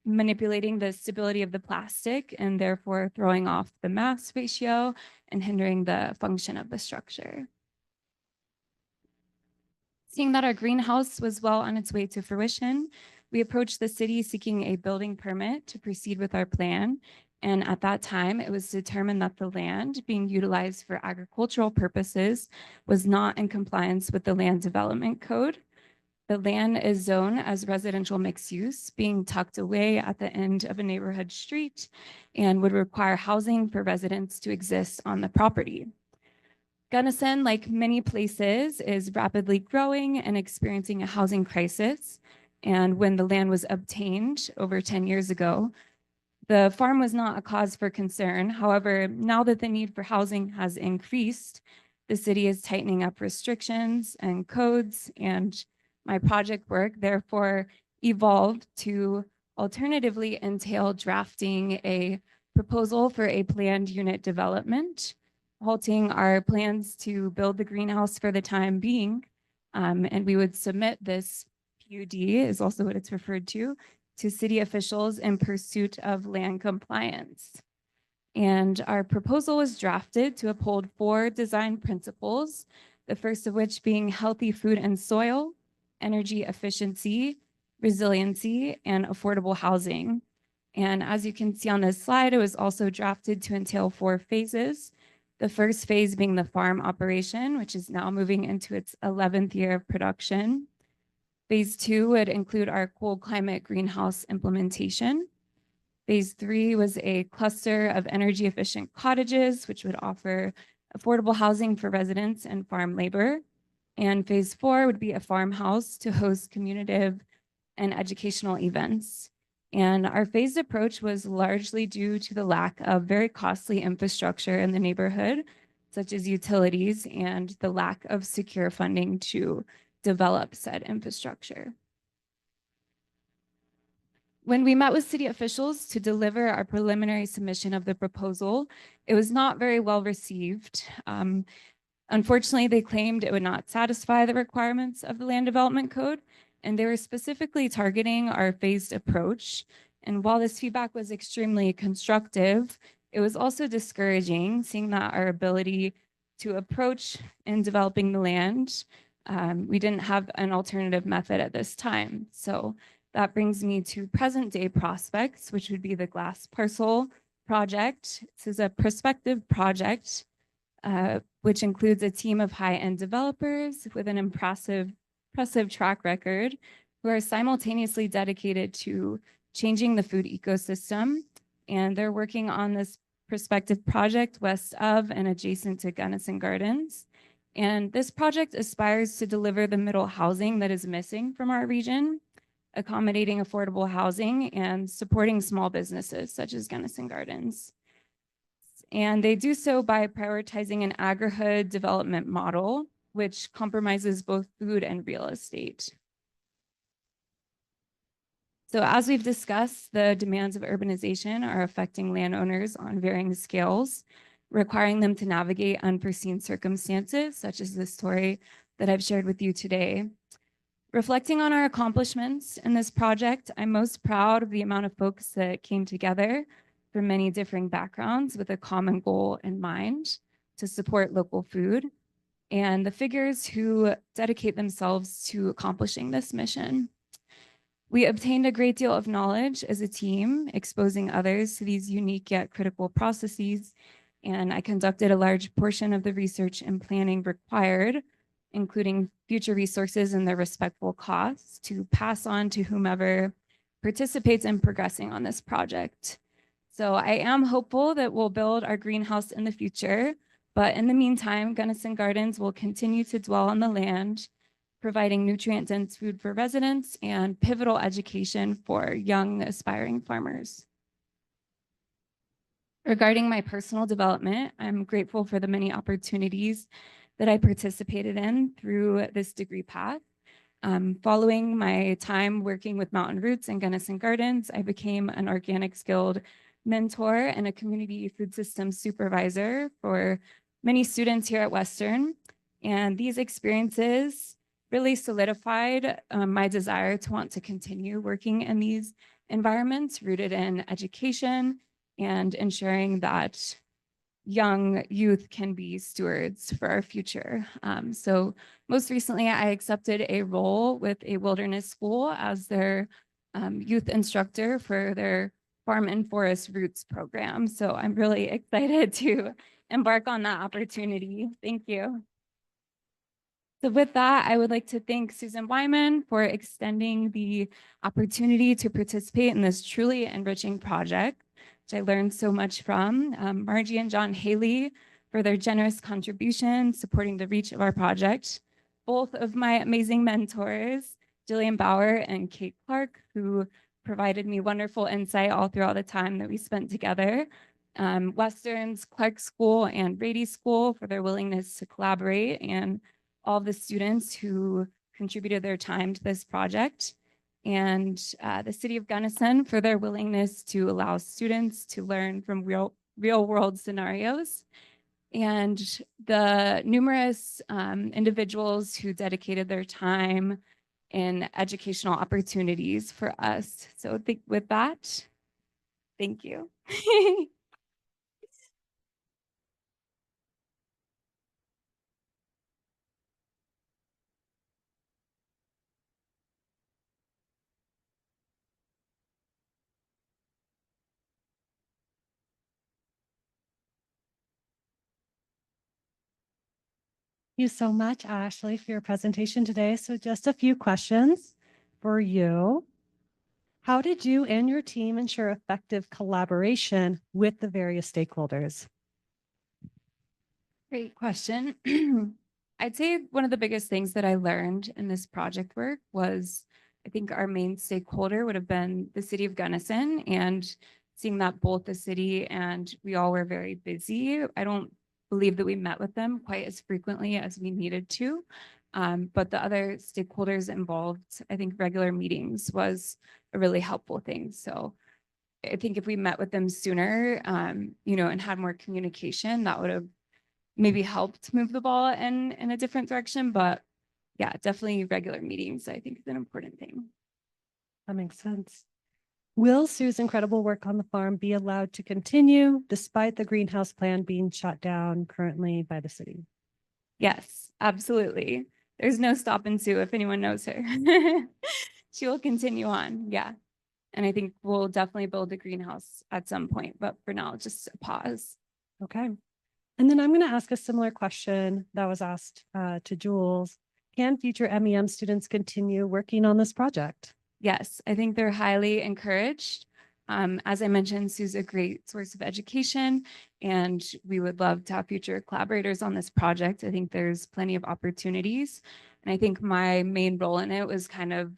manipulating the stability of the plastic and therefore throwing off the mass ratio and hindering the function of the structure. Seeing that our greenhouse was well on its way to fruition, we approached the city seeking a building permit to proceed with our plan. And at that time, it was determined that the land being utilized for agricultural purposes was not in compliance with the Land Development Code. The land is zoned as residential mixed use, being tucked away at the end of a neighborhood street and would require housing for residents to exist on the property. Gunnison, like many places, is rapidly growing and experiencing a housing crisis. And when the land was obtained over 10 years ago, the farm was not a cause for concern. However, now that the need for housing has increased, the city is tightening up restrictions and codes, and my project work therefore evolved to alternatively entail drafting a proposal for a planned unit development, halting our plans to build the greenhouse for the time being. And we would submit this PUD, is also what it's referred to city officials in pursuit of land compliance. And our proposal was drafted to uphold 4 design principles, the first of which being healthy food and soil, energy efficiency, resiliency, and affordable housing. And as you can see on this slide, it was also drafted to entail 4 phases. The first phase being the farm operation, which is now moving into its 11th year of production. Phase 2 would include our cold climate greenhouse implementation. Phase 3 was a cluster of energy efficient cottages, which would offer affordable housing for residents and farm labor. And phase 4 would be a farmhouse to host communicative and educational events. And our phased approach was largely due to the lack of very costly infrastructure in the neighborhood, such as utilities, and the lack of secure funding to develop said infrastructure. When we met with city officials to deliver our preliminary submission of the proposal, it was not very well received. Unfortunately, they claimed it would not satisfy the requirements of the Land Development Code, and they were specifically targeting our phased approach. And while this feedback was extremely constructive, it was also discouraging, seeing that our ability to approach in developing the land, we didn't have an alternative method at this time. So that brings me to present day prospects, which would be the glass parcel project. This is a prospective project which includes a team of high-end developers with an impressive track record who are simultaneously dedicated to changing the food ecosystem. And they're working on this prospective project west of and adjacent to Gunnison Gardens. And this project aspires to deliver the middle housing that is missing from our region, accommodating affordable housing and supporting small businesses such as Gunnison Gardens. And they do so by prioritizing an agri-hood development model, which compromises both food and real estate. So as we've discussed, the demands of urbanization are affecting landowners on varying scales, requiring them to navigate unforeseen circumstances, such as the story that I've shared with you today. Reflecting on our accomplishments in this project, I'm most proud of the amount of folks that came together from many differing backgrounds with a common goal in mind to support local food, and the figures who dedicate themselves to accomplishing this mission. We obtained a great deal of knowledge as a team, exposing others to these unique yet critical processes. And I conducted a large portion of the research and planning required, including future resources and their respectful costs, to pass on to whomever participates in progressing on this project. So I am hopeful that we'll build our greenhouse in the future, but in the meantime, Gunnison Gardens will continue to dwell on the land, providing nutrient-dense food for residents and pivotal education for young aspiring farmers. Regarding my personal development, I'm grateful for the many opportunities that I participated in through this degree path. Following my time working with Mountain Roots and Gunnison Gardens, I became an organic skilled mentor and a community food systems supervisor for many students here at Western. And these experiences really solidified my desire to want to continue working in these environments rooted in education and ensuring that young youth can be stewards for our future. So most recently, I accepted a role with a wilderness school as their youth instructor for their Farm and Forest Roots program. So I'm really excited to embark on that opportunity. Thank you. So with that, I would like to thank Susan Wyman for extending the opportunity to participate in this truly enriching project, which I learned so much from. Margie and John Haley for their generous contribution supporting the reach of our project. Both of my amazing mentors, Jillian Bauer and Kate Clark, who provided me wonderful insight all throughout the time that we spent together. Western's Clark School and Rady School for their willingness to collaborate, and all the students who contributed their time to this project, and the City of Gunnison for their willingness to allow students to learn from real world scenarios, and the numerous individuals who dedicated their time in educational opportunities for us. So with that, thank you. Thank you so much, Ashley, for your presentation today. So just a few questions for you. How did you and your team ensure effective collaboration with the various stakeholders? Great question. I'd say one of the biggest things that I learned in this project work was, I think our main stakeholder would have been the City of Gunnison, and seeing that both the city and we all were very busy. I don't believe that we met with them quite as frequently as we needed to. But the other stakeholders involved, I think regular meetings was a really helpful thing. So I think if we met with them sooner, and had more communication, that would have maybe helped move the ball in a different direction. But yeah, definitely regular meetings, I think, is an important thing. That makes sense. Will Sue's incredible work on the farm be allowed to continue despite the greenhouse plan being shut down currently by the city? Yes, absolutely. There's no stopping Sue if anyone knows her. She will continue on. Yeah. And I think we'll definitely build a greenhouse at some point, but for now, just a pause. Okay. And then I'm going to ask a similar question that was asked to Jules. Can future MEM students continue working on this project? Yes, I think they're highly encouraged. As I mentioned, Sue's a great source of education, and we would love to have future collaborators on this project. I think there's plenty of opportunities. And I think my main role in it was kind of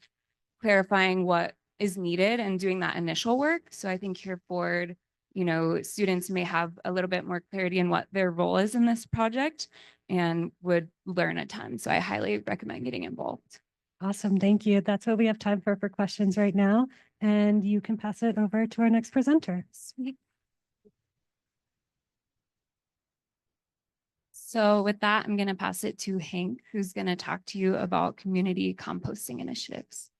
clarifying what is needed and doing that initial work. So I think here forward, students may have a little bit more clarity in what their role is in this project and would learn a ton. So I highly recommend getting involved. Awesome. Thank you. That's what we have time for questions right now. And you can pass it over to our next presenter. Sweet. So with that, I'm going to pass it to Hank, who's going to talk to you about community composting initiatives.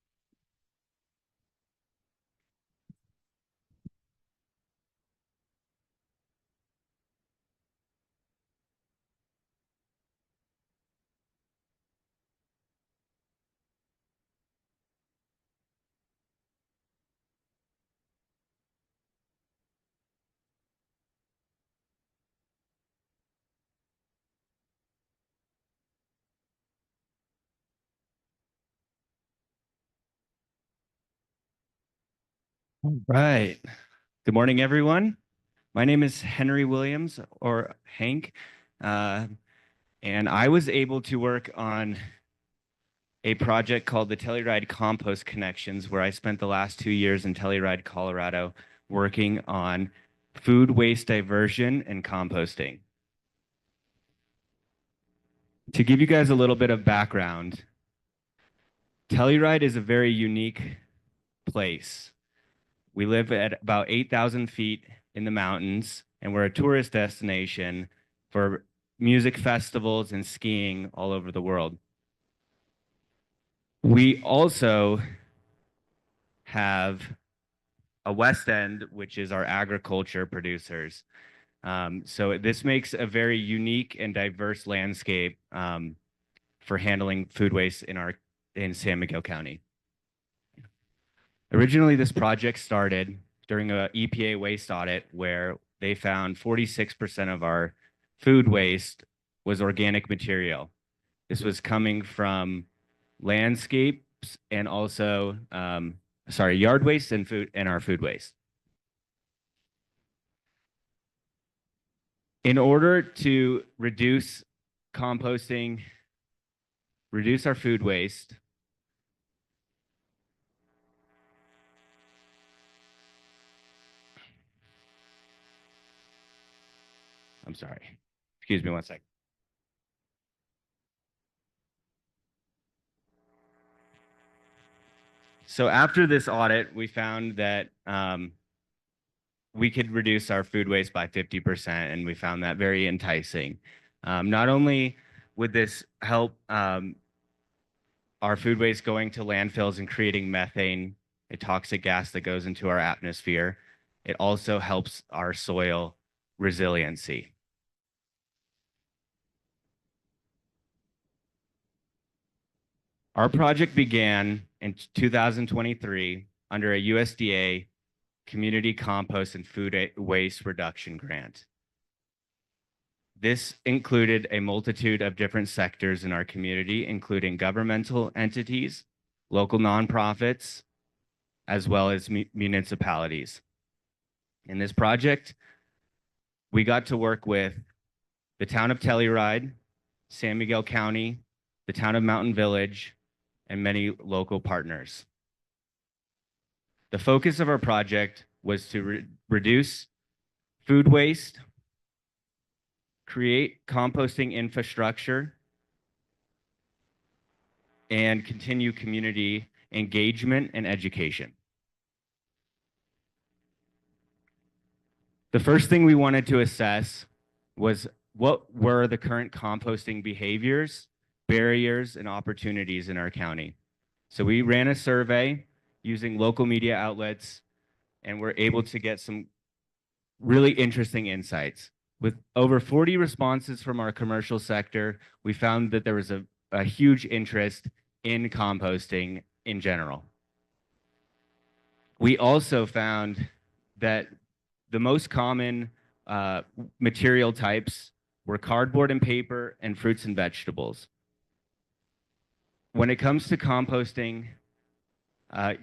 Right. Good morning, everyone. My name is Henry Williams, or Hank, and I was able to work on a project called the Telluride Compost Connections, where I spent the last 2 years in Telluride, Colorado, working on food waste diversion and composting. To give you guys a little bit of background, Telluride is a very unique place. We live at about 8,000 feet in the mountains, and we're a tourist destination for music festivals and skiing all over the world. We also have a West End, which is our agriculture producers. So this makes a very unique and diverse landscape for handling food waste in San Miguel County. Originally, this project started during an EPA waste audit where they found 46% of our food waste was organic material. This was coming from landscapes and also, yard waste and our food waste. In order to reduce composting, reduce our food waste, I'm sorry, excuse me one second. So after this audit, we found that we could reduce our food waste by 50%, and we found that very enticing. Not only would this help our food waste going to landfills and creating methane, a toxic gas that goes into our atmosphere, it also helps our soil resiliency. Our project began in 2023 under a USDA Community Compost and Food Waste Reduction Grant. This included a multitude of different sectors in our community, including governmental entities, local nonprofits, as well as municipalities. In this project, we got to work with the town of Telluride, San Miguel County, the town of Mountain Village, and many local partners. The focus of our project was to reduce food waste, create composting infrastructure, and continue community engagement and education. The first thing we wanted to assess was what were the current composting behaviors, barriers, and opportunities in our county. So we ran a survey using local media outlets, and we're able to get some really interesting insights. With over 40 responses from our commercial sector, we found that there was a huge interest in composting in general. We also found that the most common material types were cardboard and paper and fruits and vegetables. When it comes to composting,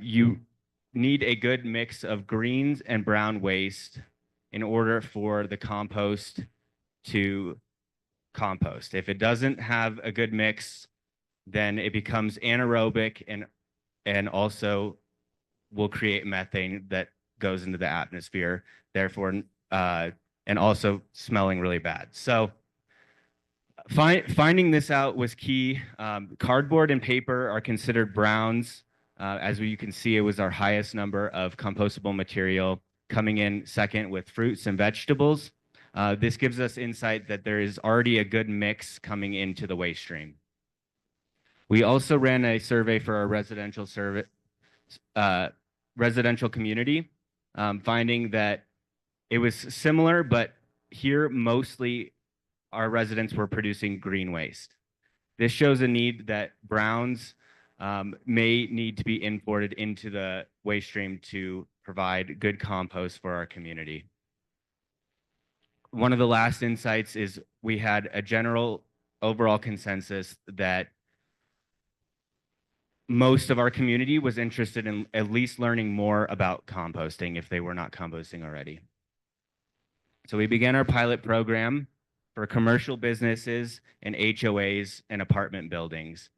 you need a good mix of greens and brown waste in order for the compost to compost. If it doesn't have a good mix, then it becomes anaerobic and also will create methane that goes into the atmosphere, therefore, and also smelling really bad. So finding this out was key. Cardboard and paper are considered browns. As you can see, it was our highest number of compostable material, coming in second with fruits and vegetables. This gives us insight that there is already a good mix coming into the waste stream. We also ran a survey for our residential community, finding that it was similar, but here mostly our residents were producing green waste. This shows a need that browns may need to be imported into the waste stream to provide good compost for our community. One of the last insights is we had a general overall consensus that most of our community was interested in at least learning more about composting if they were not composting already. So we began our pilot program for commercial businesses and HOAs and apartment buildings.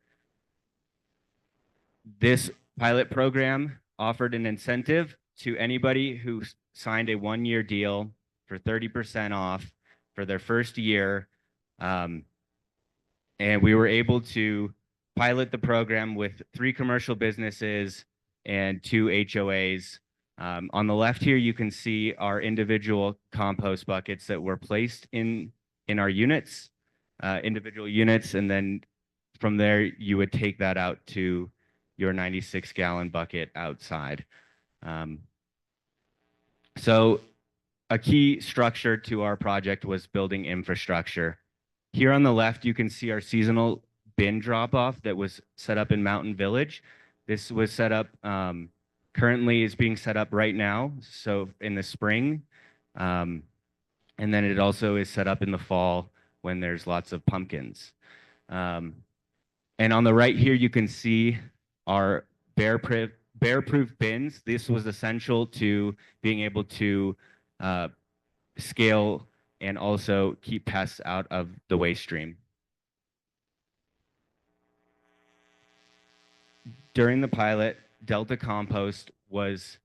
This pilot program offered an incentive to anybody who signed a one-year deal for 30% off for their first year. And we were able to pilot the program with 3 commercial businesses and 2 HOAs. On the left here, you can see our individual compost buckets that were placed in our units, individual units, and then from there, you would take that out to your 96-gallon bucket outside. So a key structure to our project was building infrastructure. Here on the left, you can see our seasonal bin drop-off that was set up in Mountain Village. This was set up, currently is being set up right now, so in the spring. And then it also is set up in the fall when there's lots of pumpkins. And on the right here, you can see our bear-proof bins. This was essential to being able to scale and also keep pests out of the waste stream. During the pilot, Delta Compost was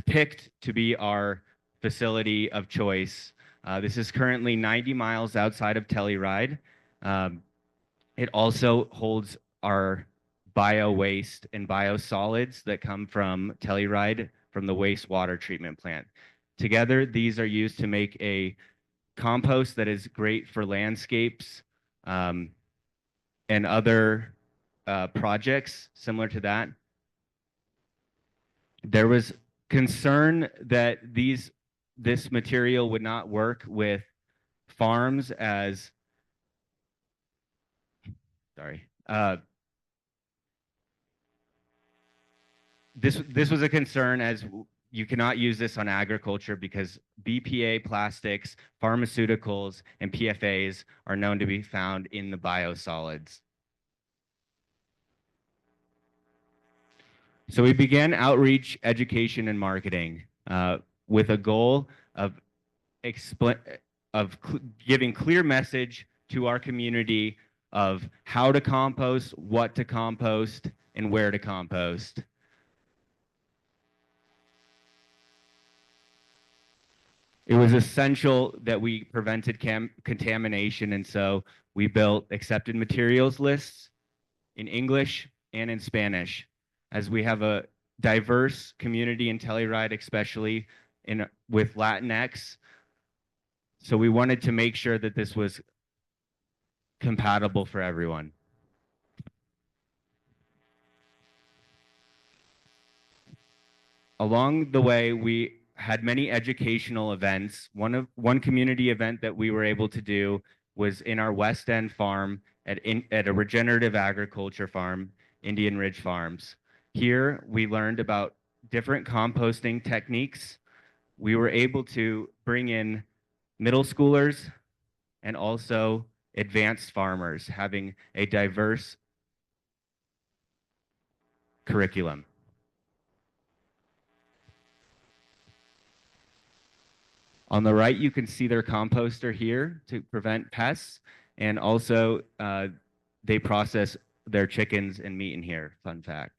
picked to be our facility of choice. This is currently 90 miles outside of Telluride. It also holds our bio waste and biosolids that come from Telluride from the wastewater treatment plant. Together, these are used to make a compost that is great for landscapes and other projects similar to that. There was concern that this material would not work with farms as this was a concern as you cannot use this on agriculture because BPA plastics, pharmaceuticals, and PFAs are known to be found in the biosolids. So we began outreach, education, and marketing with a goal of giving clear message to our community of how to compost, what to compost, and where to compost. It was essential that we prevented contamination, and so we built accepted materials lists in English and in Spanish, as we have a diverse community in Telluride, especially with Latinx. So we wanted to make sure that this was compatible for everyone. Along the way, we had many educational events. One community event that we were able to do was in our West End farm at a regenerative agriculture farm, Indian Ridge Farms. Here, we learned about different composting techniques. We were able to bring in middle schoolers and also advanced farmers, having a diverse curriculum. On the right, you can see their composter here to prevent pests, and also they process their chickens and meat in here, fun fact.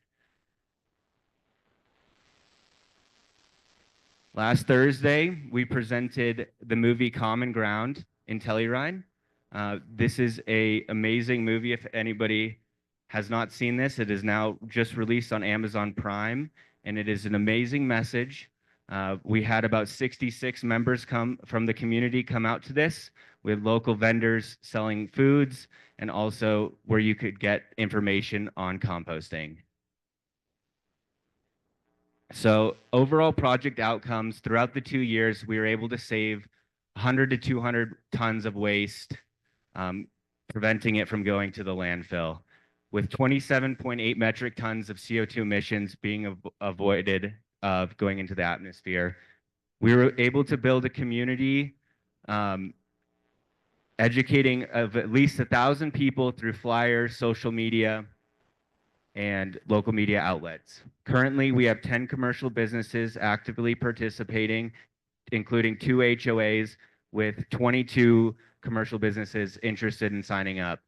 Last Thursday, we presented the movie Common Ground in Telluride. This is an amazing movie. If anybody has not seen this, it is now just released on Amazon Prime, and it is an amazing message. We had about 66 members from the community come out to this with local vendors selling foods and also where you could get information on composting. So overall project outcomes throughout the 2 years, we were able to save 100 to 200 tons of waste, preventing it from going to the landfill, with 27.8 metric tons of CO2 emissions being avoided of going into the atmosphere. We were able to build a community educating of at least 1,000 people through flyers, social media, and local media outlets. Currently, we have 10 commercial businesses actively participating, including 2 HOAs with 22 commercial businesses interested in signing up.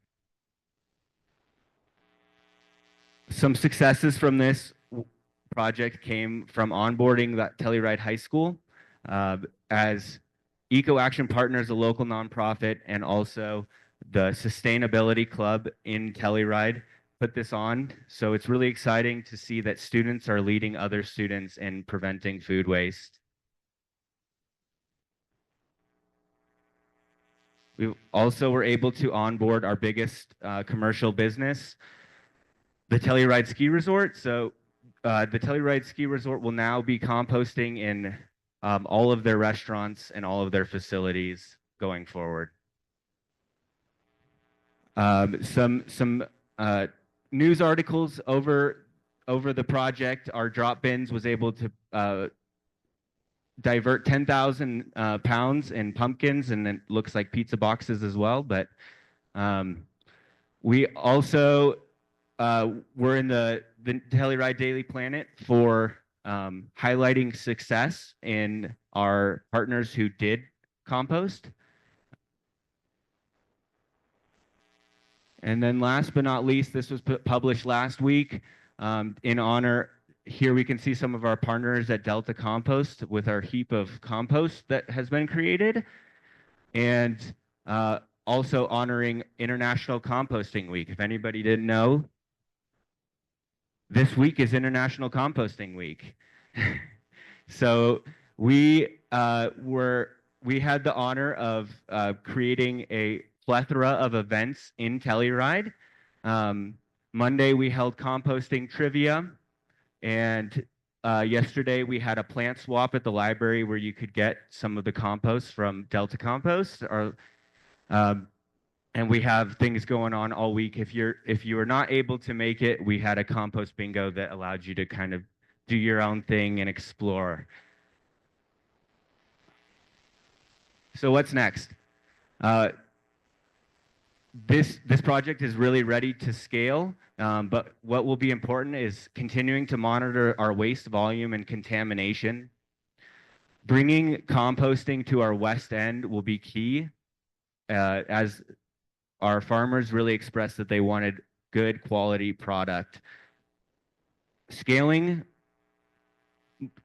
Some successes from this project came from onboarding that Telluride High School as Eco Action Partners, a local nonprofit, and also the Sustainability Club in Telluride put this on. So it's really exciting to see that students are leading other students in preventing food waste. We also were able to onboard our biggest commercial business, the Telluride Ski Resort. So the Telluride Ski Resort will now be composting in all of their restaurants and all of their facilities going forward. Some news articles over the project. Our drop bins was able to divert 10,000 pounds in pumpkins, and it looks like pizza boxes as well. But we also were in the Telluride Daily Planet for highlighting success in our partners who did compost. And then last but not least, this was published last week in honor. Here we can see some of our partners at Delta Compost with our heap of compost that has been created. And also honoring International Composting Week. If anybody didn't know, this week is International Composting Week. So we had the honor of creating a plethora of events in Telluride. Monday we held composting trivia, and yesterday we had a plant swap at the library where you could get some of the compost from Delta Compost. And we have things going on all week. If you were not able to make it, we had a compost bingo that allowed you to kind of do your own thing and explore. So what's next? This project is really ready to scale, but what will be important is continuing to monitor our waste volume and contamination. Bringing composting to our west end will be key, as our farmers really expressed that they wanted good quality product. Scaling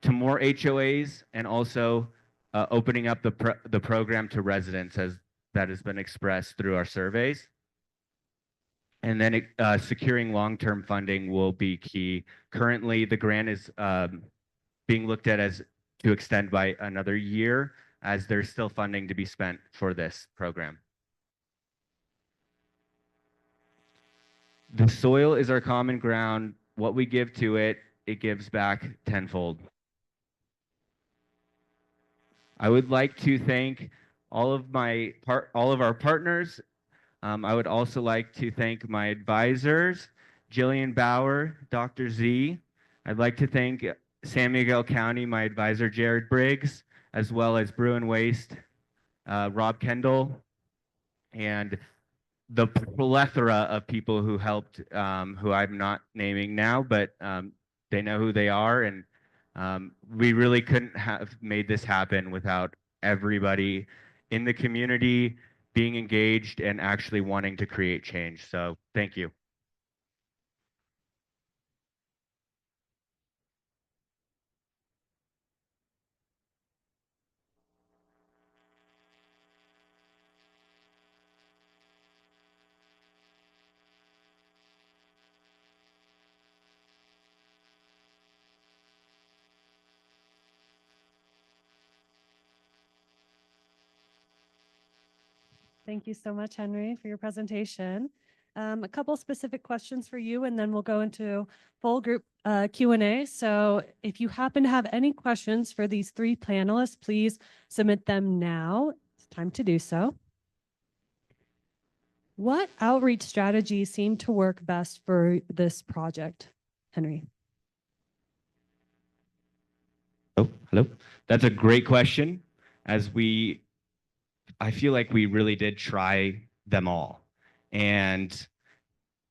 to more HOAs and also opening up the program to residents, as that has been expressed through our surveys. And then securing long-term funding will be key. Currently, the grant is being looked at as to extend by another year, as there's still funding to be spent for this program. The soil is our common ground. What we give to it, it gives back tenfold. I would like to thank all of our partners. I would also like to thank my advisors, Jillian Bauer, Dr. Z. I'd like to thank San Miguel County, my advisor, Jared Briggs, as well as Bruin Waste, Rob Kendall, and the plethora of people who helped, who I'm not naming now, but they know who they are. And we really couldn't have made this happen without everybody in the community being engaged and actually wanting to create change. So thank you. Thank you so much, Henry, for your presentation. A couple specific questions for you, and then we'll go into full group Q&A. So if you happen to have any questions for these 3 panelists, please submit them now. It's time to do so. What outreach strategies seem to work best for this project, Henry? Oh, hello. That's a great question. As we I feel like we really did try them all. And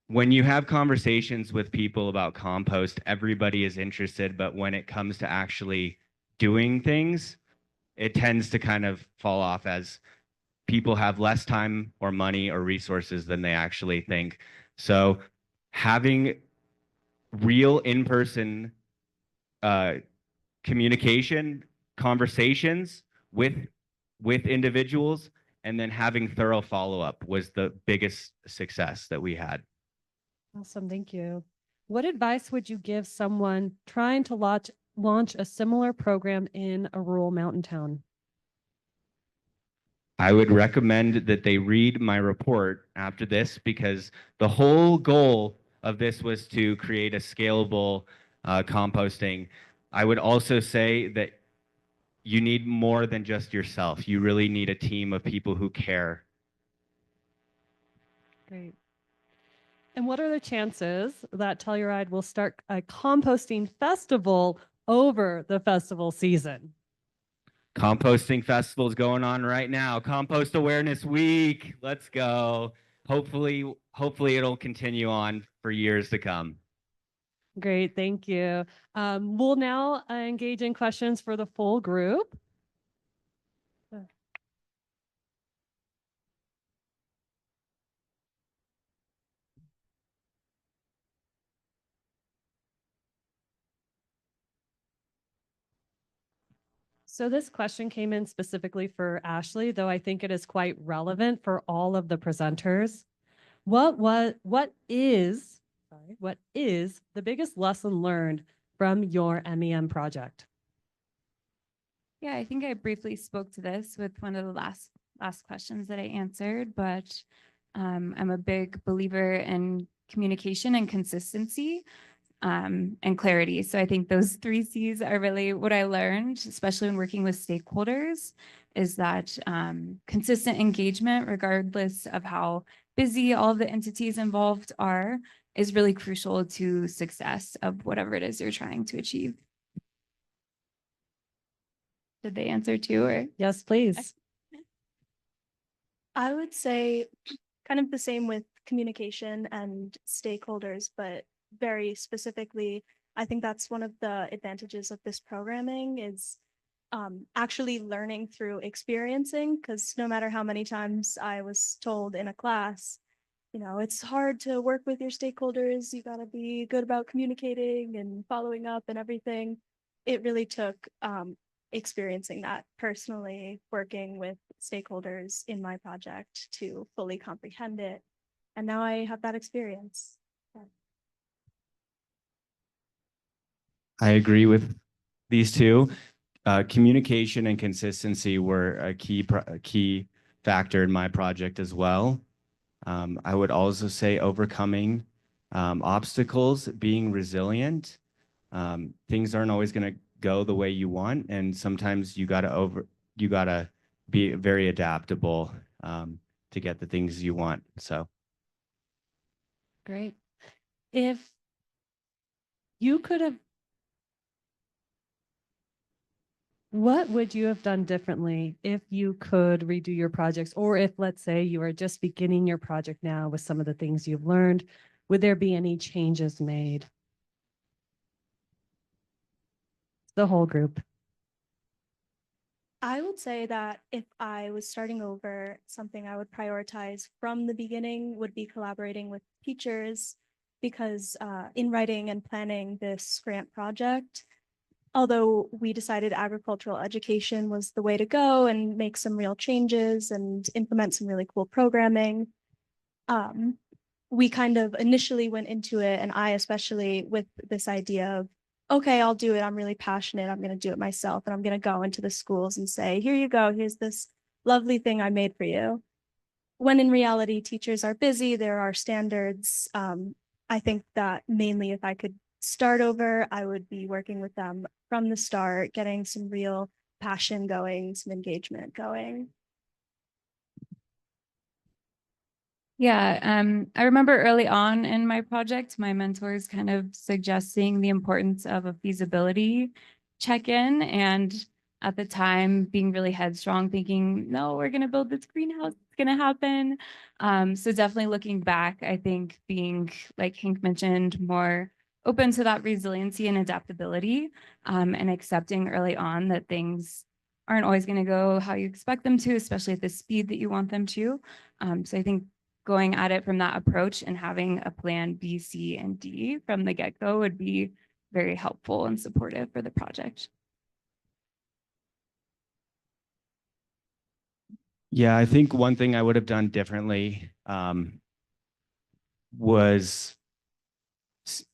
when you have conversations with people about compost, everybody is interested, but when it comes to actually doing things, it tends to kind of fall off as people have less time or money or resources than they actually think. So having real in-person communication, conversations with individuals, and then having thorough follow-up was the biggest success that we had. Awesome, thank you. What advice would you give someone trying to launch a similar program in a rural mountain town? I would recommend that they read my report after this, because the whole goal of this was to create a scalable composting. I would also say that you need more than just yourself. You really need a team of people who care. Great. And what are the chances that Telluride will start a composting festival over the festival season? Composting festival is going on right now. Compost Awareness Week. Let's go. Hopefully it'll continue on for years to come. Great, thank you. We'll now engage in questions for the full group. So this question came in specifically for Ashley, though I think it is quite relevant for all of the presenters. What is the biggest lesson learned from your MEM project? Yeah, I think I briefly spoke to this with one of the last questions that I answered, but I'm a big believer in communication and consistency and clarity. So I think those 3 C's are really what I learned, especially when working with stakeholders, is that consistent engagement, regardless of how busy all of the entities involved are, is really crucial to success of whatever it is you're trying to achieve. Did they answer too, or? Yes, please. I would say kind of the same with communication and stakeholders, but very specifically, I think that's one of the advantages of this programming is actually learning through experiencing, because no matter how many times I was told in a class, you know, it's hard to work with your stakeholders, you got to be good about communicating and following up and everything. It really took experiencing that personally, working with stakeholders in my project to fully comprehend it. And now I have that experience. I agree with these two. Communication and consistency were a key factor in my project as well. I would also say overcoming obstacles, being resilient. Things aren't always going to go the way you want, and sometimes you gotta be very adaptable to get the things you want. So Great. If you could have, what would you have done differently if you could redo your projects? Or if, let's say, you are just beginning your project now with some of the things you've learned, would there be any changes made? The whole group. I would say that if I was starting over, something I would prioritize from the beginning would be collaborating with teachers, because in writing and planning this grant project, although we decided agricultural education was the way to go and make some real changes and implement some really cool programming, we kind of initially went into it, and I especially, with this idea of, okay, I'll do it. I'm really passionate. I'm going to do it myself. And I'm going to go into the schools and say, here you go. Here's this lovely thing I made for you. When in reality, teachers are busy. There are standards. I think that mainly if I could start over, I would be working with them from the start, getting some real passion going, some engagement going. Yeah, I remember early on in my project, my mentors kind of suggesting the importance of a feasibility check-in. And at the time being really headstrong, thinking, no, we're going to build this greenhouse, it's going to happen. So definitely looking back, I think being, like Hank mentioned, more open to that resiliency and adaptability, and accepting early on that things aren't always going to go how you expect them to, especially at the speed that you want them to. So I think going at it from that approach and having a plan B, C, and D from the get-go would be very helpful and supportive for the project. Yeah, I think one thing I would have done differently was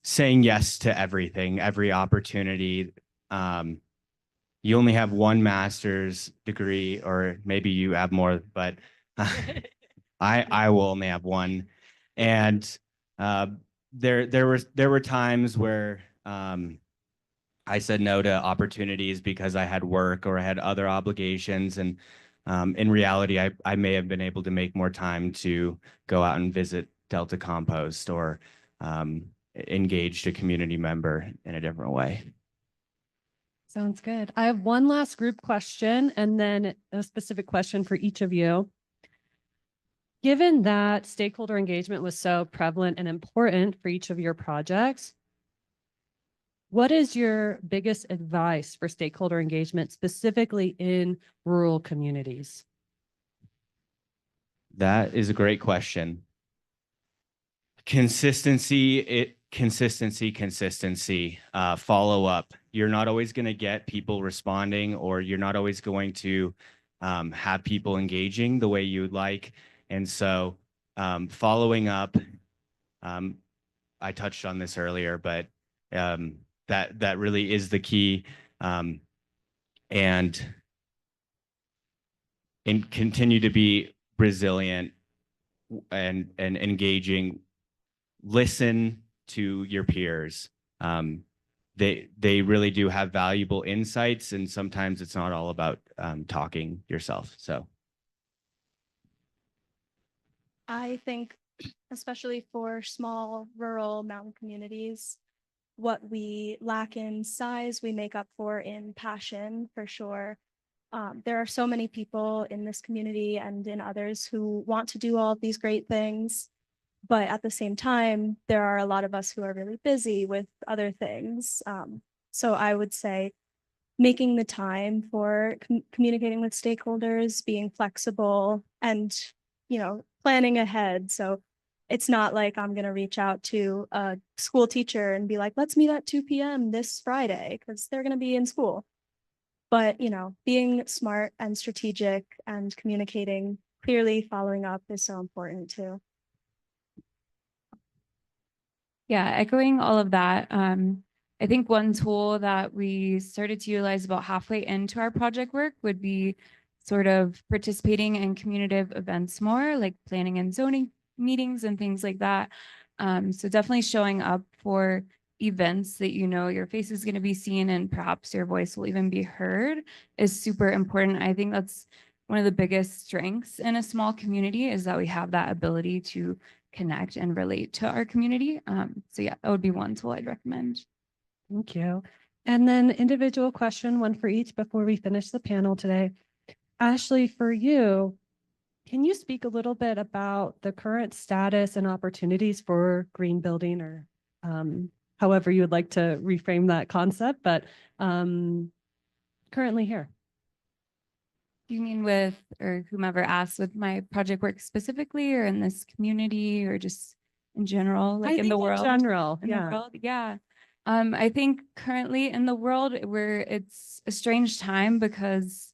saying yes to everything, every opportunity. You only have one master's degree, or maybe you have more, but I will only have one. And there were times where I said no to opportunities because I had work or I had other obligations. And in reality, I may have been able to make more time to go out and visit Delta Compost or engaged a community member in a different way. Sounds good. I have one last group question and then a specific question for each of you. Given that stakeholder engagement was so prevalent and important for each of your projects, what is your biggest advice for stakeholder engagement, specifically in rural communities? That is a great question. Consistency, follow up. You're not always going to get people responding, or you're not always going to have people engaging the way you would like. And so following up, I touched on this earlier, but that really is the key. And continue to be resilient and engaging. Listen to your peers. They really do have valuable insights, and sometimes it's not all about talking yourself. So I think, especially for small, rural, mountain communities, what we lack in size, we make up for in passion, for sure. There are so many people in this community and in others who want to do all of these great things. But at the same time, there are a lot of us who are really busy with other things. So I would say making the time for communicating with stakeholders, being flexible, and, planning ahead. So it's not like I'm going to reach out to a school teacher and be like, let's meet at 2 p.m. this Friday, because they're going to be in school. But, being smart and strategic and communicating clearly, following up is so important too. Yeah, echoing all of that. I think one tool that we started to utilize about halfway into our project work would be sort of participating in community events more, like planning and zoning meetings and things like that. So definitely showing up for events that your face is going to be seen and perhaps your voice will even be heard is super important. I think that's one of the biggest strengths in a small community, is that we have that ability to connect and relate to our community. So yeah, that would be one tool I'd recommend. Thank you. And then individual question, one for each before we finish the panel today. Ashley, for you, can you speak a little bit about the current status and opportunities for green building, or however you would like to reframe that concept, but currently here? Do you mean with, or whomever asked, with my project work specifically, or in this community, or just in general, like in the world? In general, In yeah. the world, yeah. I think currently in the world where it's a strange time because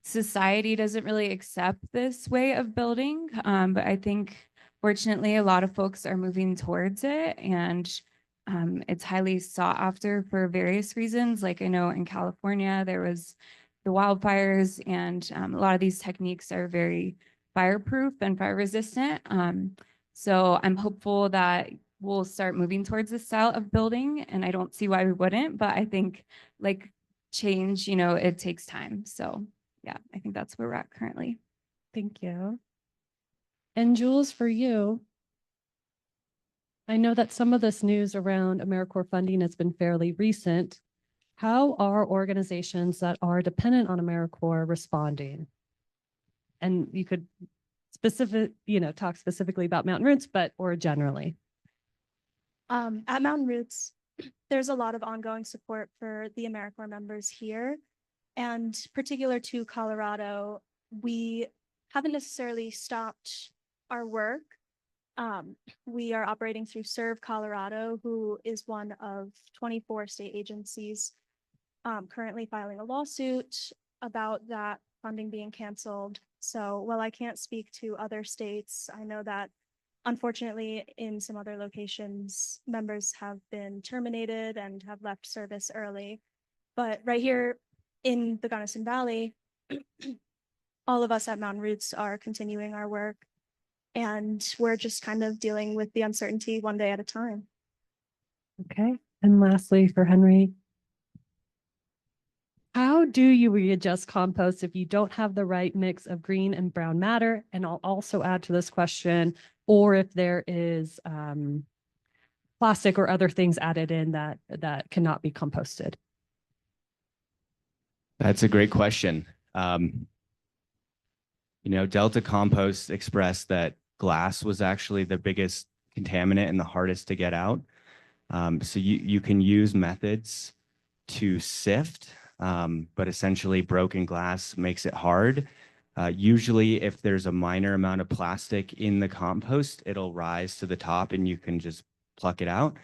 society doesn't really accept this way of building. But I think fortunately a lot of folks are moving towards it, and it's highly sought after for various reasons. Like I know in California, there was the wildfires, and a lot of these techniques are very fireproof and fire resistant. So I'm hopeful that we'll start moving towards this style of building, and I don't see why we wouldn't, but I think like change, it takes time. So yeah, I think that's where we're at currently. Thank you. And Jules, for you, I know that some of this news around AmeriCorps funding has been fairly recent. How are organizations that are dependent on AmeriCorps responding? And you could talk specifically about Mountain Roots, or generally. At Mountain Roots, there's a lot of ongoing support for the AmeriCorps members here. And particular to Colorado, we haven't necessarily stopped our work. We are operating through Serve Colorado, who is one of 24 state agencies currently filing a lawsuit about that funding being canceled. So while I can't speak to other states, I know that unfortunately in some other locations, members have been terminated and have left service early. But right here in the Gunnison Valley, all of us at Mountain Roots are continuing our work, and we're just kind of dealing with the uncertainty one day at a time. Okay. And lastly, for Henry, how do you readjust compost if you don't have the right mix of green and brown matter? And I'll also add to this question, or if there is plastic or other things added in that cannot be composted. That's a great question. Delta Compost expressed that glass was actually the biggest contaminant and the hardest to get out. So you can use methods to sift, but essentially broken glass makes it hard. Usually if there's a minor amount of plastic in the compost, it'll rise to the top and you can just pluck it out.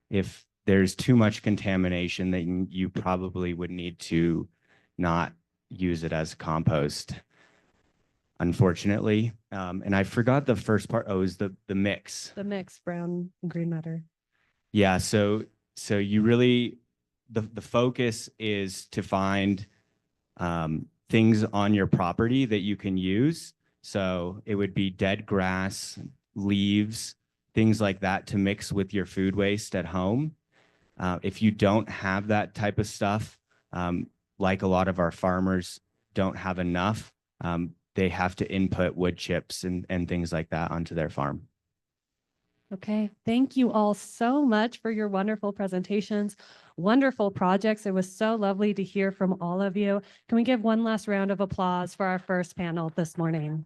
If there's too much contamination, then you probably would need to not use it as compost, unfortunately. And I forgot the first part. Oh, is the mix. The mix, brown and green matter. Yeah, so you really, the focus is to find things on your property that you can use. So it would be dead grass, leaves, things like that to mix with your food waste at home. If you don't have that type of stuff, like a lot of our farmers don't have enough, they have to input wood chips and things like that onto their farm. Okay, thank you all so much for your wonderful presentations, wonderful projects. It was so lovely to hear from all of you. Can we give one last round of applause for our first panel this morning?